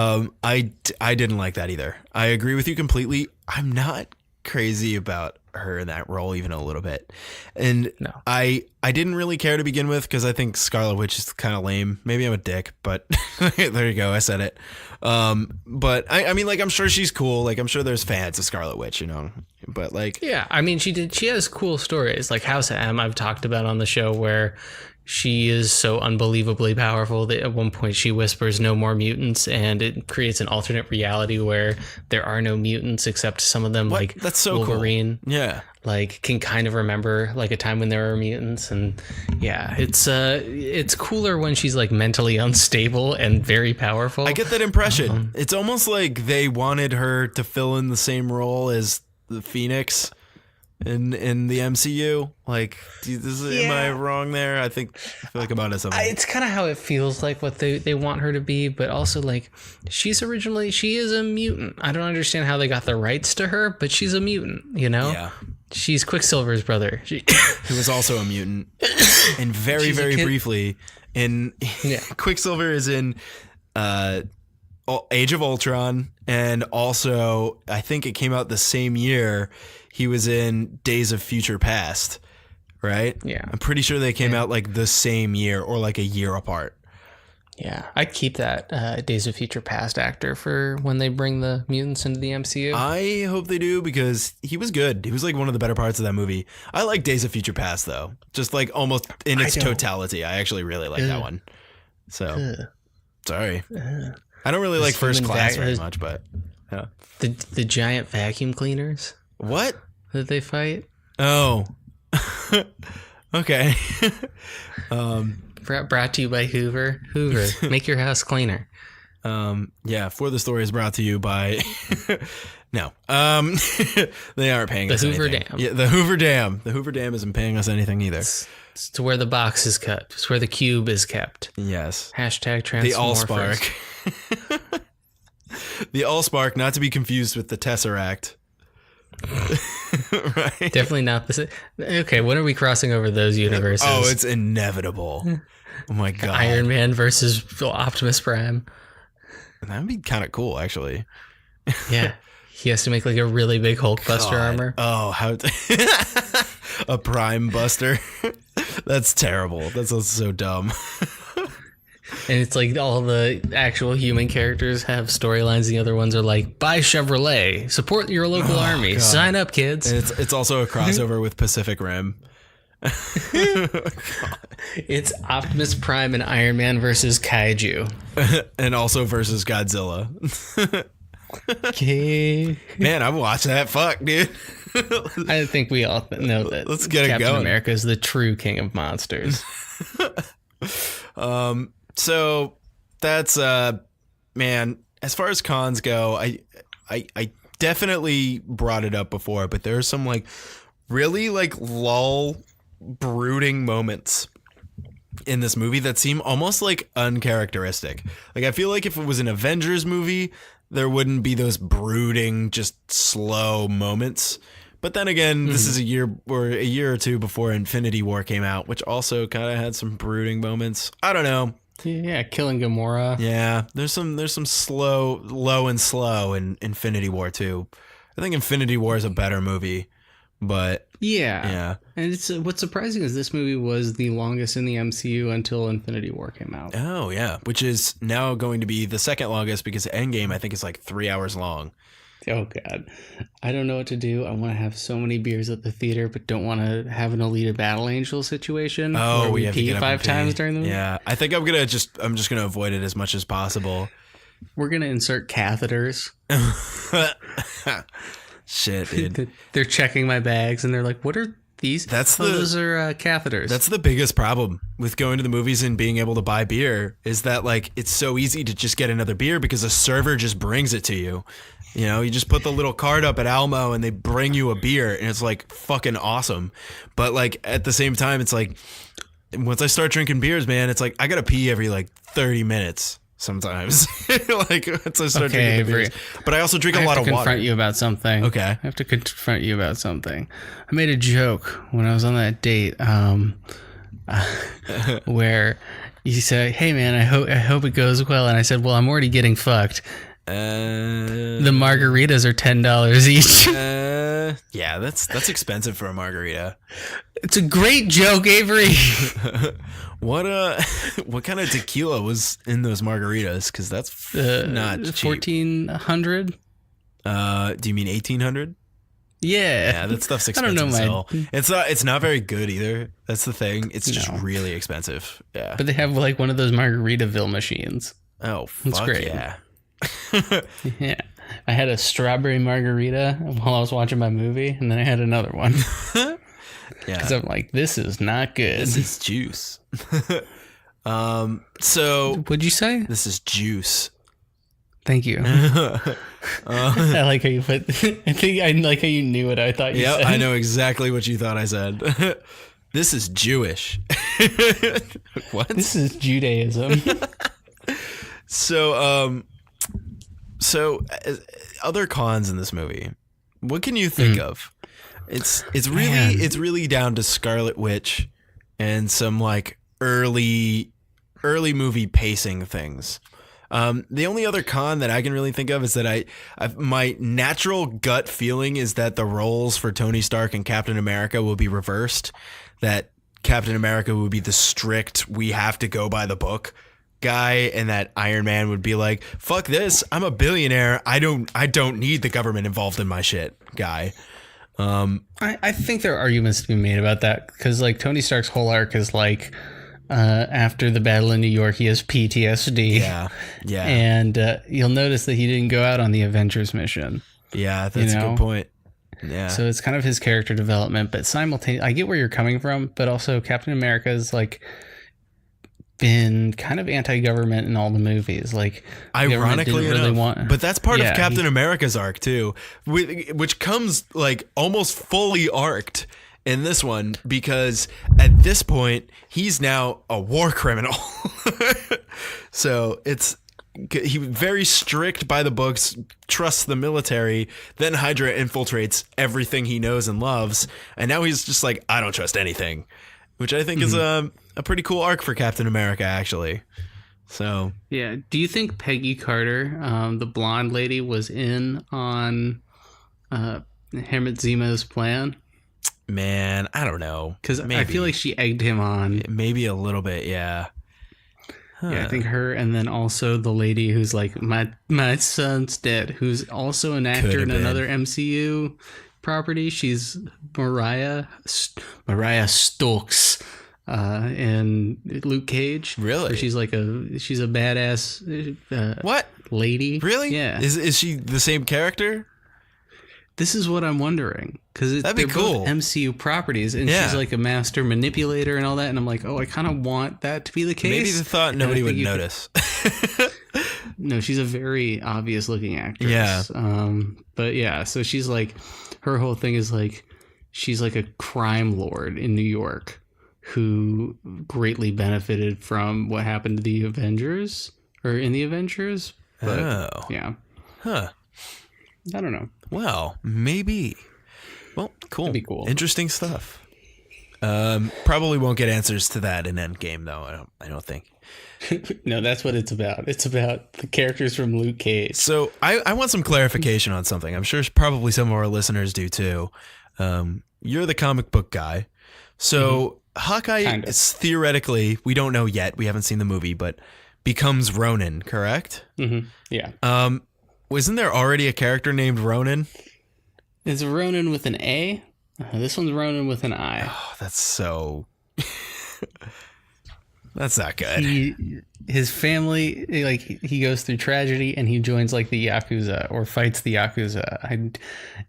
I didn't like that either. I agree with you completely. I'm not crazy about her in that role even a little bit, and no. I didn't really care to begin with because I think Scarlet Witch is kind of lame. Maybe I'm a dick, but there you go, I said it. But I mean, like, I'm sure she's cool. Like, I'm sure there's fans of Scarlet Witch, but like, yeah, I mean, she has cool stories like House of M I've talked about on the show, where she is so unbelievably powerful that at one point she whispers "no more mutants," and it creates an alternate reality where there are no mutants except some of them, like that's so Wolverine. Cool. Yeah, like can kind of remember like a time when there were mutants, and yeah, it's cooler when she's like mentally unstable and very powerful. I get that impression. It's almost like they wanted her to fill in the same role as the Phoenix in the MCU. Like, am I wrong there? I feel like I'm onto something. It's kind of how it feels like what they want her to be, but also like she is a mutant. I don't understand how they got the rights to her, but she's a mutant, Yeah. She's Quicksilver's brother. Who was also a mutant. And very, very briefly Quicksilver is in Age of Ultron, and also I think it came out the same year he was in Days of Future Past, right? Yeah. I'm pretty sure they came out like the same year or like a year apart. Yeah, I'd keep that Days of Future Past actor for when they bring the mutants into the MCU. I hope they do, because he was good. He was like one of the better parts of that movie. I like Days of Future Past though, just like almost in its totality. I actually really like that one. So sorry, I don't really like First Class very much, but yeah. The giant vacuum cleaners. What? That they fight? Oh. Okay. Brought to you by Hoover. Hoover, make your house cleaner. Yeah, For the Story is brought to you by no. They aren't paying us Hoover anything. Dam. Yeah, the Hoover Dam. The Hoover Dam isn't paying us anything either. It's to where the box is kept. It's where the cube is kept. Yes. Hashtag Transmorphers. The Allspark. The Allspark, not to be confused with the Tesseract. Right? Definitely not the same. Okay, when are we crossing over those universes? Oh, it's inevitable. Oh my god. Iron Man versus Optimus Prime. That'd be kind of cool, actually. Yeah. He has to make like a really big Hulkbuster armor. Oh, how a Prime Buster. That's terrible. That's so dumb. And it's like all the actual human characters have storylines. The other ones are like, buy Chevrolet, support your local army, sign up, kids. And it's also a crossover with Pacific Rim. It's Optimus Prime and Iron Man versus Kaiju. And also versus Godzilla. Okay. Man, I'm watching that. Fuck, dude. I think we all know that. Let's get it Captain going. America is the true king of monsters. So that's man, as far as cons go, I definitely brought it up before, but there's some like really like lull brooding moments in this movie that seem almost like uncharacteristic. Like I feel like if it was an Avengers movie, there wouldn't be those brooding, just slow moments. But then again, this is a year or two before Infinity War came out, which also kind of had some brooding moments. I don't know. Yeah, killing Gamora. Yeah, there's some low and slow in Infinity War too. I think Infinity War is a better movie, but Yeah. And it's what's surprising is this movie was the longest in the MCU until Infinity War came out. oh yeah, which is now going to be the second longest because Endgame I think is like 3 hours long. Oh god. I don't know what to do. I want to have so many beers at the theater, but don't want to have an Alita Battle Angel situation. Oh, where we we have to pee get up five and pee. times during the movie. Yeah, I think I'm just gonna avoid it as much as possible. We're gonna insert catheters. Shit, dude. They're checking my bags and they're like, "What are these?" Those are catheters. That's the biggest problem with going to the movies and being able to buy beer is that like it's so easy to just get another beer because a server just brings it to you. You know, you just put the little card up at Almo and they bring you a beer and it's like fucking awesome. But like at the same time, it's like once I start drinking beers, man, it's like I gotta pee every like 30 minutes sometimes. Like once I start drinking the beers. But I also drink a lot of I have to water. confront you about something. Okay. I have to confront you about something. I made a joke when I was on that date where you said, "Hey man, I hope it goes well," and I said, "Well, I'm already getting fucked." The margaritas are $10 each. Yeah, that's expensive for a margarita. It's a great joke, Avery. What kind of tequila was in those margaritas? Because that's not cheap. 1400. Do you mean 1800? Yeah. Yeah, that stuff's I expensive. don't know, as hell. It's not very good either. That's the thing. It's just really expensive. Yeah. But they have like one of those Margaritaville machines. Oh, fuck great. yeah. Yeah. I had a strawberry margarita while I was watching my movie, and then I had another one. Yeah. Because I'm like, this is not good. This is juice. So What'd you say? this is juice. Thank you. I like how you put. I like how you knew what I thought you Yeah, said. I know exactly what you thought I said. This is Jewish. What? This is Judaism. So other cons in this movie. What can you think of? It's really down to Scarlet Witch and some like early movie pacing things. The only other con that I can really think of is that my natural gut feeling is that the roles for Tony Stark and Captain America will be reversed. That Captain America would be the strict, we have to go by the book guy, and that Iron Man would be like, fuck this, I'm a billionaire, I don't need the government involved in my shit guy. I think there are arguments to be made about that because like Tony Stark's whole arc is like after the battle in New York, he has PTSD. Yeah. And you'll notice that he didn't go out on the Avengers mission. Yeah, that's a good point. Yeah. So it's kind of his character development, but simultaneously, I get where you're coming from, but also Captain America's like been kind of anti-government in all the movies. Like, ironically enough, but that's part of Captain America's arc too, which comes like almost fully arced in this one because at this point he's now a war criminal. So he was very strict by the books, trusts the military, then Hydra infiltrates everything he knows and loves, and now he's just like, I don't trust anything, which I think is a pretty cool arc for Captain America, actually. So yeah, do you think Peggy Carter, the blonde lady, was in on Hamid Zima's plan? Man, I don't know. Because I feel like she egged him on. Maybe a little bit, yeah. Huh. Yeah, I think her, and then also the lady who's like, my son's dead, who's also an actor in another MCU property. She's Mariah Stokes in Luke Cage. Really? Where she's a badass What? lady. Really? Yeah. Is she the same character? This is what I'm wondering, because That'd be they're cool. both MCU properties, and Yeah. she's like a master manipulator and all that. And I'm like, oh, I kind of want that to be the case. Maybe they thought And I nobody think would you notice. No, she's a very obvious looking actress. Yeah. But yeah, so she's like, her whole thing is like, she's like a crime lord in New York who greatly benefited from what happened to the Avengers or in the Avengers. But Oh. yeah, Huh. I don't know. Well, maybe. Well, cool. That'd be cool. Interesting stuff. Probably won't get answers to that in Endgame, though. I don't think. No, that's what it's about. It's about the characters from Luke Cage. So I want some clarification on something. I'm sure probably some of our listeners do too. You're the comic book guy. So Hawkeye Kinda. is theoretically, we don't know yet. We haven't seen the movie, but becomes Ronin, correct? Yeah. Wasn't there already a character named Ronin? It's Ronan with an A. This one's Ronan with an I. Oh, that's so... That's not good. His family, like, he goes through tragedy and he joins like the Yakuza or fights the Yakuza.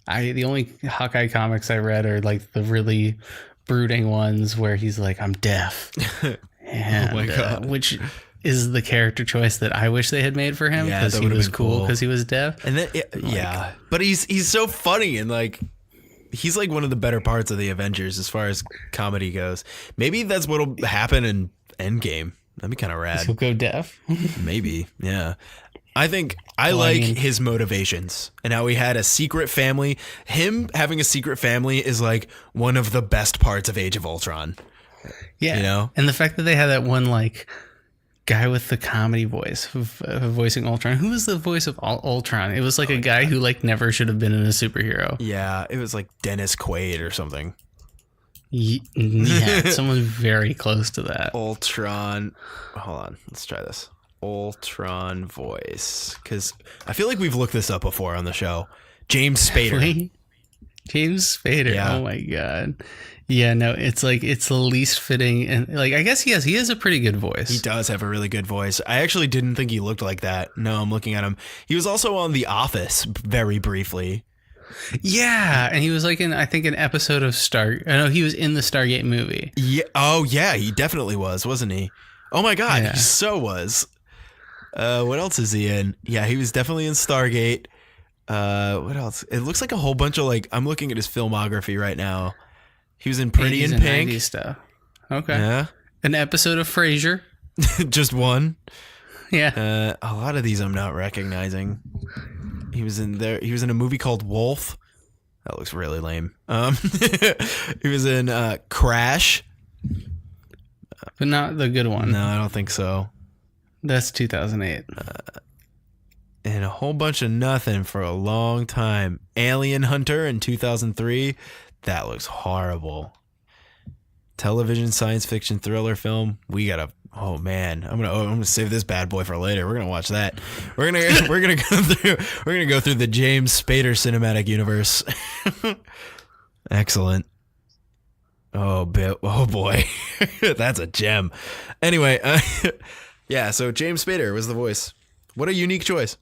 The only Hawkeye comics I read are like the really brooding ones where he's like, I'm deaf. And, Oh my God. which is the character choice that I wish they had made for him, Yeah, because that he would've was been cool cool. because he was deaf. And then, yeah, but he's so funny, and like he's like one of the better parts of the Avengers as far as comedy goes. Maybe that's what'll happen in Endgame. That'd be kind of He'll rad. go deaf. Maybe, yeah. I think I Well, I like mean- his motivations and how he had a secret family. Him having a secret family is like one of the best parts of Age of Ultron. Yeah. You know? And the fact that they had that one like guy with the comedy voice voicing Ultron. Who was the voice of Ultron? It was like a guy who like never should have been in a superhero. Yeah, it was like Dennis Quaid or something. Yeah, someone very close to that. Ultron. Hold on. Let's try this. Ultron voice. Because I feel like we've looked this up before on the show. James Spader. Wait, James Spader. Yeah. Oh my god. Yeah, no, it's like it's the least fitting, and like I guess he has a pretty good voice. He does have a really good voice. I actually didn't think he looked like that. No, I'm looking at him. He was also on The Office very briefly. Yeah, and he was like in I think an episode of I know he was in the Stargate movie. Yeah. Oh, yeah. He definitely was, wasn't he? Oh my God. Yeah. He so was. What else is he in? Yeah, he was definitely in Stargate. What else? It looks like a whole bunch of like. I'm looking at his filmography right now. He was in Pretty 80s in and Pink. 90s stuff. Okay. Yeah. An episode of Frasier. Just one. Yeah. A lot of these I'm not recognizing. He was in there. He was in a movie called Wolf. That looks really lame. He was in Crash. But not the good one. No, I don't think so. That's 2008. And a whole bunch of nothing for a long time. Alien Hunter in 2003. That looks horrible. Television science fiction thriller film. We gotta. Oh man, I'm gonna save this bad boy for later. We're gonna watch that. We're gonna go through the James Spader cinematic universe. Excellent. Oh boy, that's a gem. Anyway, yeah. So James Spader was the voice. What a unique choice,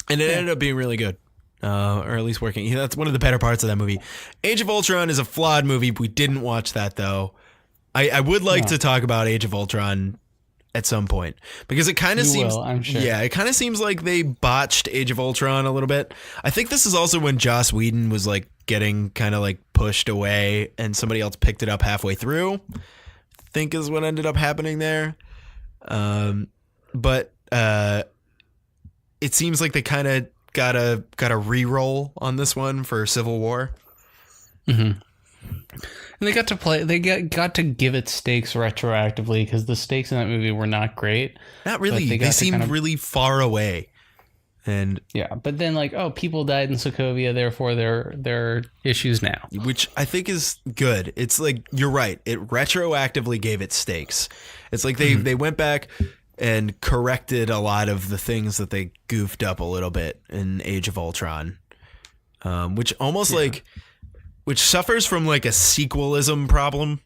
and it ended up being really good. Or at least working. That's one of the better parts of that movie. Age of Ultron is a flawed movie. We didn't watch that though. I would like to talk about Age of Ultron at some point because it kind of You seems, will, I'm sure. yeah, it kind of seems like they botched Age of Ultron a little bit. I think this is also when Joss Whedon was like getting kind of like pushed away and somebody else picked it up halfway through. I think is what ended up happening there. But it seems like they kind of got a re-roll on this one for Civil War. And they got to play. They got to give it stakes retroactively because the stakes in that movie were not great. Not really. They got They to seemed kind of- really far away. And Yeah, but then like, oh, people died in Sokovia, therefore there are issues now. which I think is good. It's like you're right. It retroactively gave it stakes. It's like they went back and corrected a lot of the things that they goofed up a little bit in Age of Ultron. which almost which suffers from like a sequelism problem,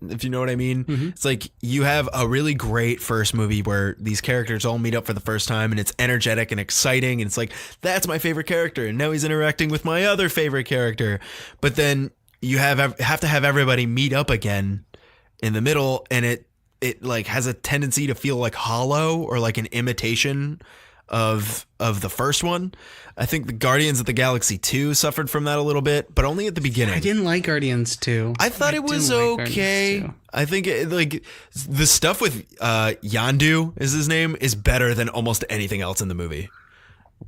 if you know what I mean. It's like you have a really great first movie where these characters all meet up for the first time and it's energetic and exciting. And it's like, that's my favorite character. And now he's interacting with my other favorite character. But then you have to have everybody meet up again in the middle. And it like has a tendency to feel like hollow or like an imitation of the first one. I think the Guardians of the Galaxy 2 suffered from that a little bit, but only at the beginning. I didn't like Guardians 2. I thought it was okay. I think like the stuff with Yondu is his name is better than almost anything else in the movie.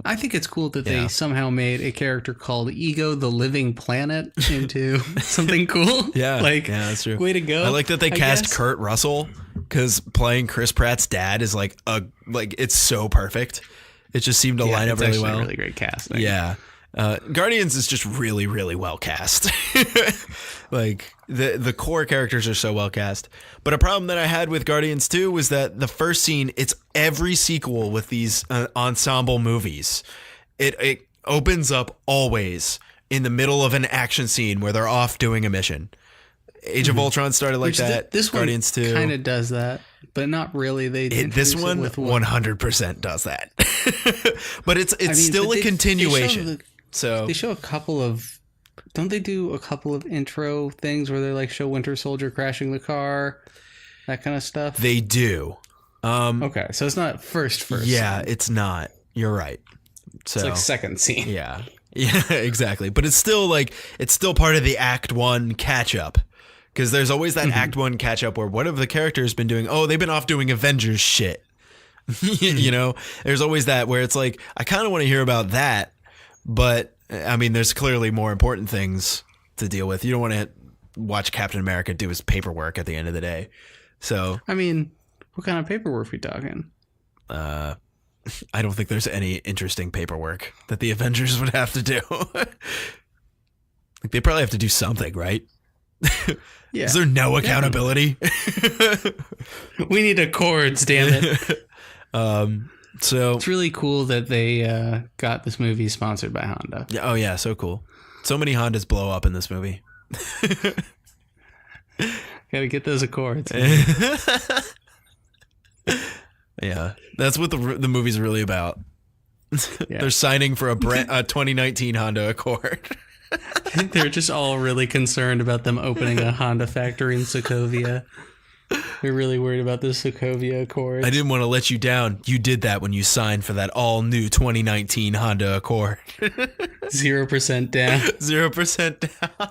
I think it's cool that they somehow made a character called Ego the Living Planet into something cool. Yeah, like, that's true. Way to go. I like that they cast Kurt Russell because playing Chris Pratt's dad is like it's so perfect. It just seemed to line up really well. Really great casting. Yeah. Guardians is just really, really well cast. Like the core characters are so well cast. But a problem that I had with Guardians 2 was that the first scene, it's every sequel with these ensemble movies. It opens up always in the middle of an action scene where they're off doing a mission. Age of Ultron started like that. This Guardians 2 kind of does that, but not really. This one 100% does that. But it's still a continuation. So they show a couple of, don't they do a couple of intro things where they like show Winter Soldier crashing the car, that kind of stuff? They do. Okay, so it's not first. Yeah, it's not. You're right. So it's like second scene. Yeah. Yeah, exactly. But it's still part of the Act 1 catch up. Because there's always that Act 1 catch up where what have the characters been doing? Oh, they've been off doing Avengers shit. You know, there's always that where it's like, I kind of want to hear about that. But I mean, there's clearly more important things to deal with. You don't want to watch Captain America do his paperwork at the end of the day. So, I mean, what kind of paperwork are we talking? I don't think there's any interesting paperwork that the Avengers would have to do. Like they probably have to do something, right? Yeah. Is there no accountability? We need Accords, damn it. So it's really cool that they got this movie sponsored by Honda. Yeah. Oh yeah, so cool. So many Hondas blow up in this movie. Gotta get those Accords. Yeah, that's what the movie's really about. Yeah. They're signing for a 2019 Honda Accord. They're just all really concerned about them opening a Honda factory in Sokovia. They're really worried about the Sokovia Accord. I didn't want to let you down. You did that when you signed for that all-new 2019 Honda Accord. 0% down. 0% down.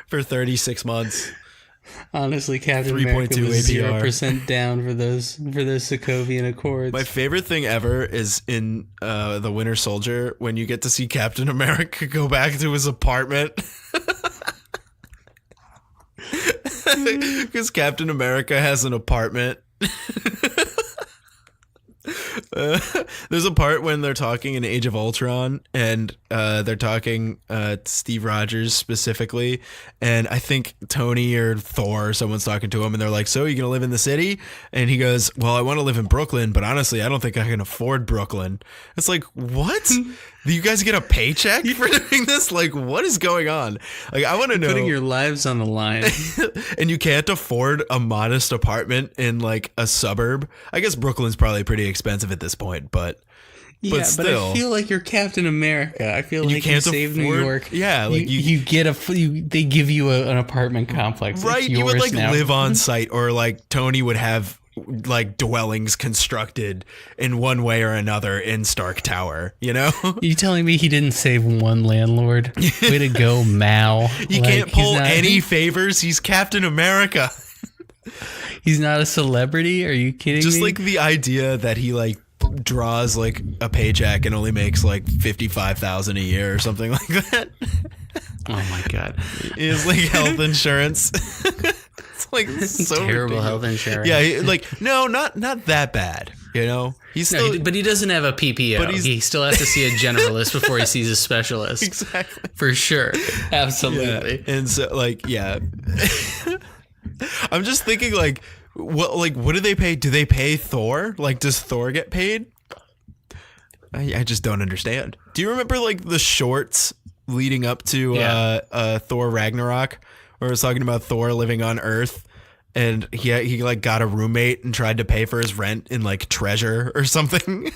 For 36 months. Honestly, Captain America was 0% down for those Sokovian Accords. My favorite thing ever is in The Winter Soldier when you get to see Captain America go back to his apartment. Because Captain America has an apartment. There's a part when they're talking in Age of Ultron and they're talking to Steve Rogers specifically, and I think Tony or Thor or someone's talking to him and they're like, so you gonna live in the city? And he goes, well, I want to live in Brooklyn, but honestly I don't think I can afford Brooklyn. It's like, what? Do you guys get a paycheck for doing this? Like, what is going on? Like, I want to know. Putting your lives on the line. And you can't afford a modest apartment in like a suburb. I guess Brooklyn's probably pretty expensive at this point, but still. But I feel like you're Captain America. I feel like you save New York. Yeah, like you get they give you an apartment complex. Right, you would like live on site, or like Tony would have like dwellings constructed in one way or another in Stark Tower, you know? You telling me he didn't save one landlord? Way to go, Mao. You can't pull any favors. He's Captain America. He's not a celebrity? Are you kidding me? Just like the idea that he like draws like a paycheck and only makes like $55,000 a year or something like that. Oh my god. Is like health insurance. It's like so terrible ridiculous. Health insurance. Yeah, like no, not that bad. You know, he's still, but he doesn't have a PPO. But he still has to see a generalist before he sees a specialist. Exactly, for sure, absolutely. Yeah. And so, like, yeah, I'm just thinking, like, what do they pay? Do they pay Thor? Like, does Thor get paid? I just don't understand. Do you remember like the shorts leading up to Thor Ragnarok, where it was talking about Thor living on Earth, and he like got a roommate and tried to pay for his rent in like treasure or something?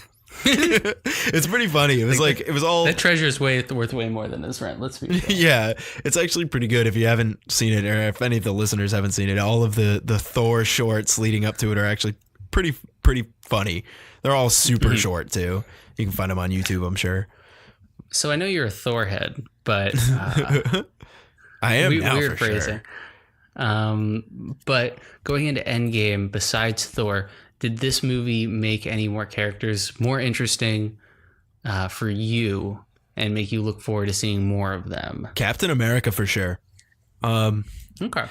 It's pretty funny. It was like it was all that treasure is worth way more than his rent. Let's be real. Yeah, it's actually pretty good if you haven't seen it, or if any of the listeners haven't seen it. All of the Thor shorts leading up to it are actually pretty funny. They're all super short too. You can find them on YouTube, I'm sure. So I know you're a Thor head, but I am now weird for phrasing. sure. But going into Endgame, besides Thor, did this movie make any more characters more interesting for you and make you look forward to seeing more of them? Captain America for sure. Okay.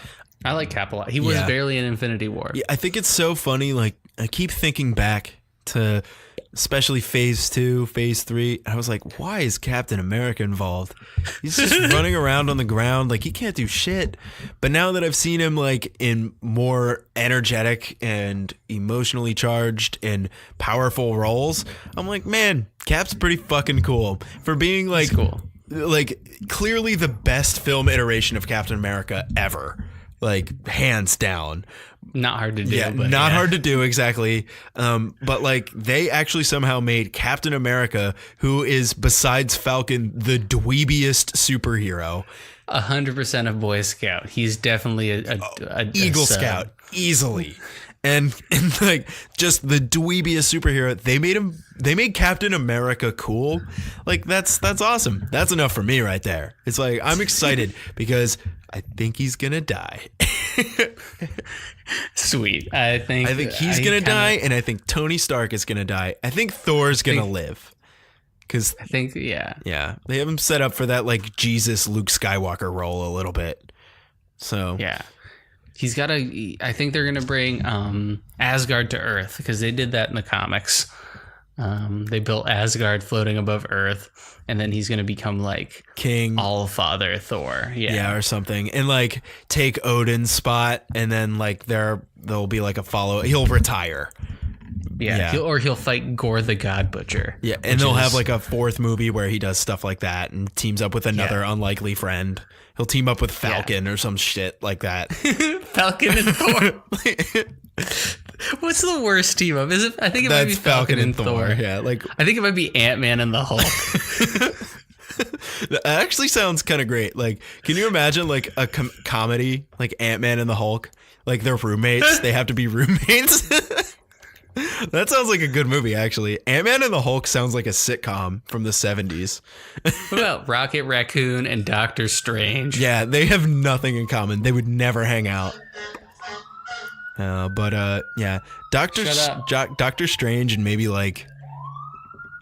I like Cap a lot. He was barely in Infinity War. Yeah, I think it's so funny. Like, I keep thinking back to especially phase 2, phase 3. I was like, why is Captain America involved? He's just running around on the ground. Like, he can't do shit. But now that I've seen him like in more energetic and emotionally charged and powerful roles, I'm like, man, Cap's pretty fucking cool for being like, like clearly the best film iteration of Captain America ever. Like, hands down. Not hard to do. Yeah, but not hard to do, exactly. But like, they actually somehow made Captain America, who is besides Falcon the dweebiest superhero, 100% a Boy Scout. He's definitely a Eagle Scout, easily. And like, just the dweebiest superhero. They made Captain America cool. Like, that's awesome. That's enough for me right there. It's like, I'm excited because I think he's gonna die. Sweet. I think he's gonna die, and I think Tony Stark is gonna die. I think Thor's gonna live. Because I think they have him set up for that like Jesus Luke Skywalker role a little bit. So he's got I think they're gonna bring Asgard to Earth, because they did that in the comics. They built Asgard floating above Earth, and then he's gonna become like King All Father Thor, or something, and like take Odin's spot, and then like there'll be like a follow. He'll retire. He'll fight Gore the God Butcher. Yeah, and they'll have like a fourth movie where he does stuff like that and teams up with another unlikely friend. He'll team up with Falcon or some shit like that. Falcon and Thor. What's the worst team up? Is it? I think it might be Falcon and Thor. Yeah, like I think it might be Ant-Man and the Hulk. That actually sounds kind of great. Like, can you imagine like a comedy like Ant-Man and the Hulk? Like, they're roommates. They have to be roommates. That sounds like a good movie, actually. Ant-Man and the Hulk sounds like a sitcom from the 70s. What about Rocket Raccoon and Doctor Strange? Yeah, they have nothing in common. They would never hang out. Doctor Strange, and maybe like,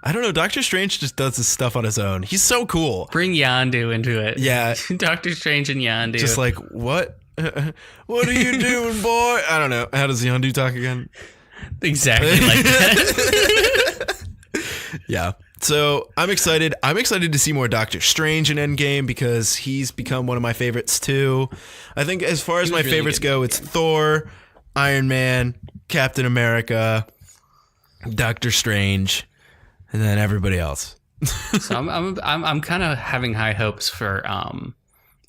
I don't know, Doctor Strange just does his stuff on his own. He's so cool. Bring Yondu into it. Yeah. Doctor Strange and Yondu. Just like, what? What are you doing, boy? I don't know. How does Yondu talk again? Exactly like that. Yeah. So I'm excited. I'm excited to see more Doctor Strange in Endgame, because he's become one of my favorites too. I think as far as my favorites go, it's Thor, Iron Man, Captain America, Doctor Strange, and then everybody else. So I'm kind of having high hopes for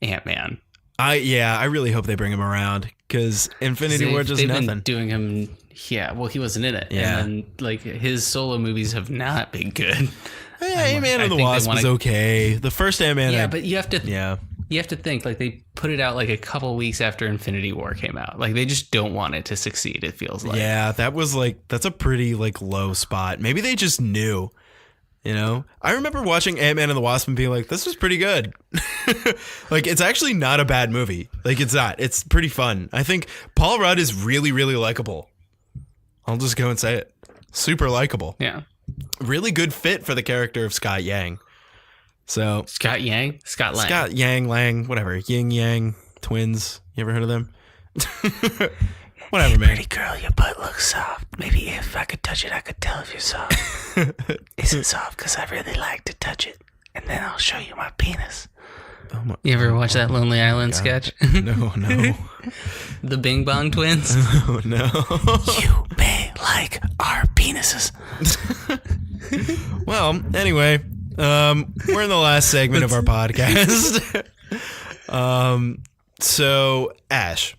Ant-Man. I really hope they bring him around, because Infinity War just nothing. Been doing him. Yeah, well, he wasn't in it. Yeah. And like, his solo movies have not been good. Yeah, Ant-Man and the Wasp was okay. The first Ant-Man. Yeah, but you have to. Yeah. You have to think, like, they put it out like a couple weeks after Infinity War came out. Like, they just don't want it to succeed, it feels like. Yeah, that's a pretty like low spot. Maybe they just knew. You know, I remember watching Ant-Man and the Wasp and being like, this was pretty good. Like, it's actually not a bad movie. Like, it's not. It's pretty fun. I think Paul Rudd is really, really likable. I'll just go and say it. Super likable. Yeah. Really good fit for the character of Scott Yang. So Scott Lang. Scott Yang, Lang, whatever. Yin Yang twins. You ever heard of them? Whatever, man. Pretty girl, your butt looks soft. Maybe if I could touch it, I could tell if you're soft. Is it soft? Because I really like to touch it. And then I'll show you my penis. You ever watch that Lonely Island sketch? No. The Bing Bong Twins? Oh, no. You may like our penises. Well, anyway, we're in the last segment of our podcast. So, Ash,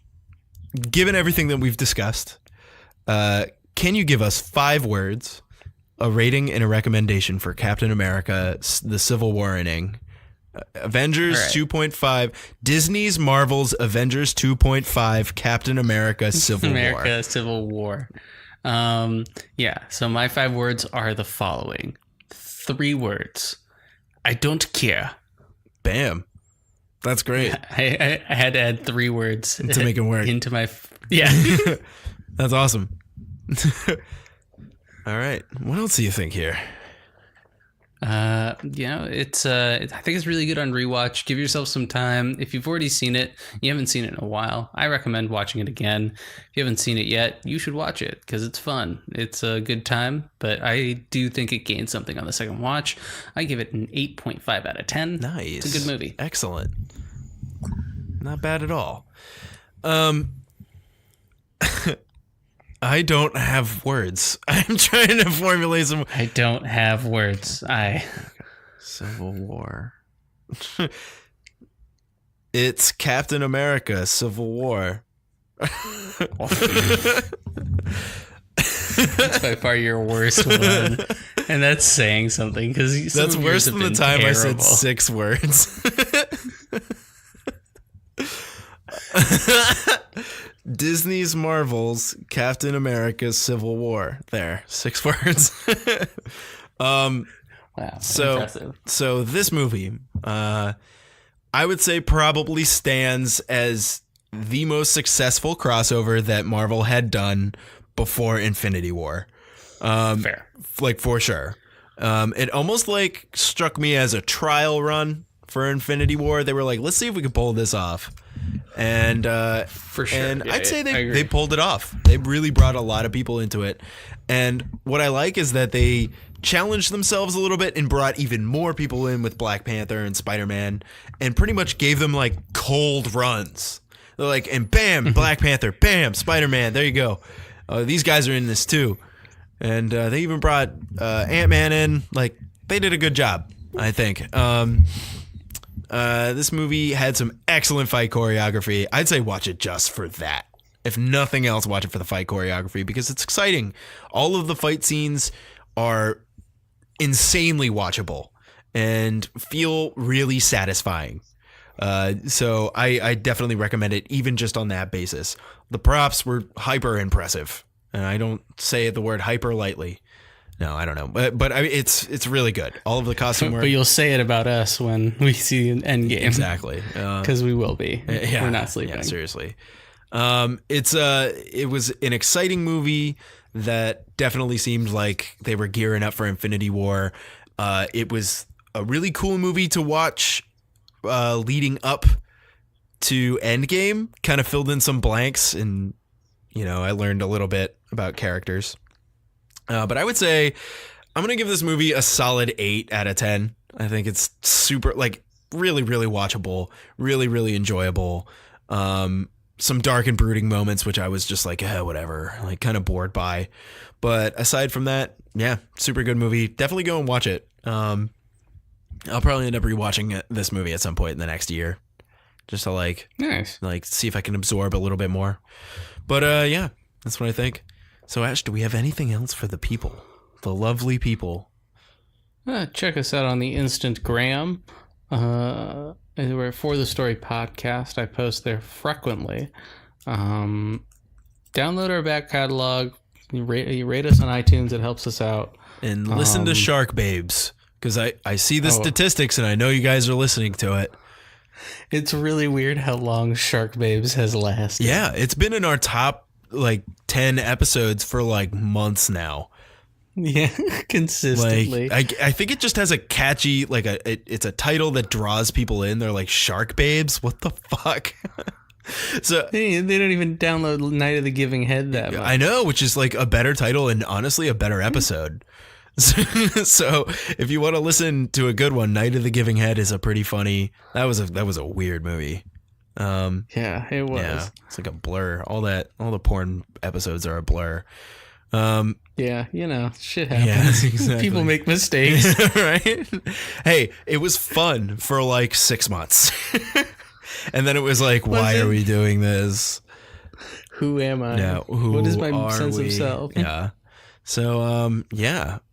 given everything that we've discussed, can you give us 5 words, a rating, and a recommendation for Captain America: The Civil War inning? Avengers 2.5, Disney's Marvel's Avengers 2.5, Captain America: Civil War. Civil War. Yeah. So my 5 words are the following: 3 words. I don't care. Bam. That's great. I had to add 3 words to make it work into my. Yeah. That's awesome. All right. What else do you think here? It's I think it's really good on rewatch. Give yourself some time. If you've already seen it, you haven't seen it in a while, I recommend watching it again. If you haven't seen it yet, you should watch it because it's fun. It's a good time, but I do think it gains something on the second watch. I give it an 8.5 out of 10. Nice. It's a good movie. Excellent. Not bad at all. I don't have words. I'm trying to formulate some. I don't have words. Civil War. It's Captain America: Civil War. That's by far your worst one, and that's saying something because that's worse than the time terrible. I said 6 words. Disney's Marvel's Captain America: Civil War. There, 6 words. Wow. Impressive. So this movie, I would say probably stands as the most successful crossover that Marvel had done before Infinity War. Fair. Like, for sure. It almost like struck me as a trial run for Infinity War. They were like, let's see if we can pull this off. And for sure, and I'd say they pulled it off. They really brought a lot of people into it. And what I like is that they challenged themselves a little bit and brought even more people in with Black Panther and Spider-Man, and pretty much gave them like cold runs. They're like, and bam, Black Panther, bam, Spider-Man. There you go. These guys are in this too. And they even brought Ant-Man in. Like, they did a good job, I think. This movie had some excellent fight choreography. I'd say watch it just for that. If nothing else, watch it for the fight choreography because it's exciting. All of the fight scenes are insanely watchable and feel really satisfying. So I definitely recommend it, even just on that basis. The props were hyper impressive, and I don't say the word hyper lightly. No, I don't know, but it's really good. All of the costume work. But you'll say it about us when we see an Endgame, exactly, because we will be. Yeah, we're not sleeping. Yeah, seriously. It was an exciting movie that definitely seemed like they were gearing up for Infinity War. It was a really cool movie to watch, leading up to Endgame. Kind of filled in some blanks, and I learned a little bit about characters. But I would say I'm going to give this movie a solid 8 out of 10. I think it's super, like, really, really watchable, really, really enjoyable. Some dark and brooding moments, which I was just like, whatever, like kind of bored by. But aside from that, yeah, super good movie. Definitely go and watch it. I'll probably end up rewatching this movie at some point in the next year, just to see if I can absorb a little bit more. But yeah, that's what I think. So, Ash, do we have anything else for the people? The lovely people. Check us out on the Instagram. We're For the Story podcast. I post there frequently. Download our back catalog. You rate us on iTunes. It helps us out. And listen to Shark Babes, because I see the statistics and I know you guys are listening to it. It's really weird how long Shark Babes has lasted. Yeah, it's been in our top 10 episodes for months now. Yeah, consistently. I think it just has a catchy, it's a title that draws people in. They're like, Shark Babes? What the fuck? So they don't even download Night of the Giving Head that much. I know, which is a better title and honestly a better episode. So if you want to listen to a good one, Night of the Giving Head is a pretty funny. That was a weird movie. Yeah, it was. Yeah, it's like a blur. All the porn episodes are a blur. Yeah, shit happens. exactly. People make mistakes. Right? Hey, it was fun for like 6 months. And then it was like, why are we doing this? Who am I? Yeah, what is my sense we? of self? Yeah. So,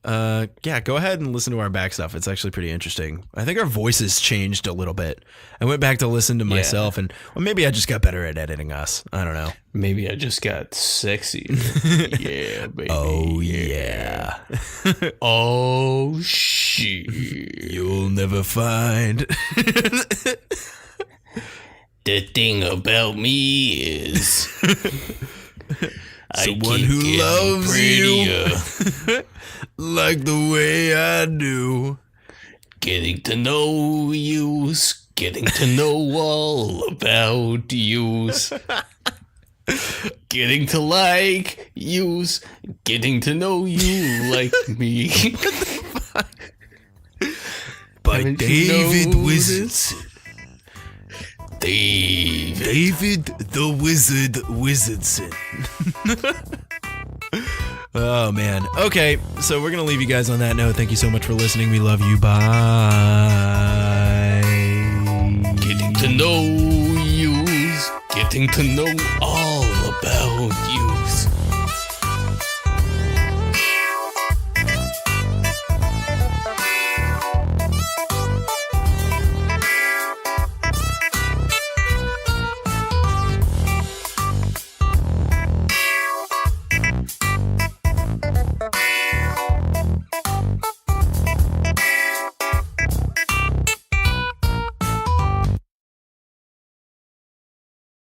go ahead and listen to our back stuff. It's actually pretty interesting. I think our voices changed a little bit. I went back to listen to myself, and maybe I just got better at editing us. I don't know. Maybe I just got sexy. Yeah, baby. Oh, yeah. Oh, shit. You'll never find. The thing about me is... Someone who loves you like the way I do. Getting to know you, getting to know all about you. Getting to like you, getting to know you like me. By David Wizard. David the Wizard Wizardson. Oh, man. Okay, so we're going to leave you guys on that note. Thank you so much for listening. We love you. Bye. Getting to know you, getting to know all about you.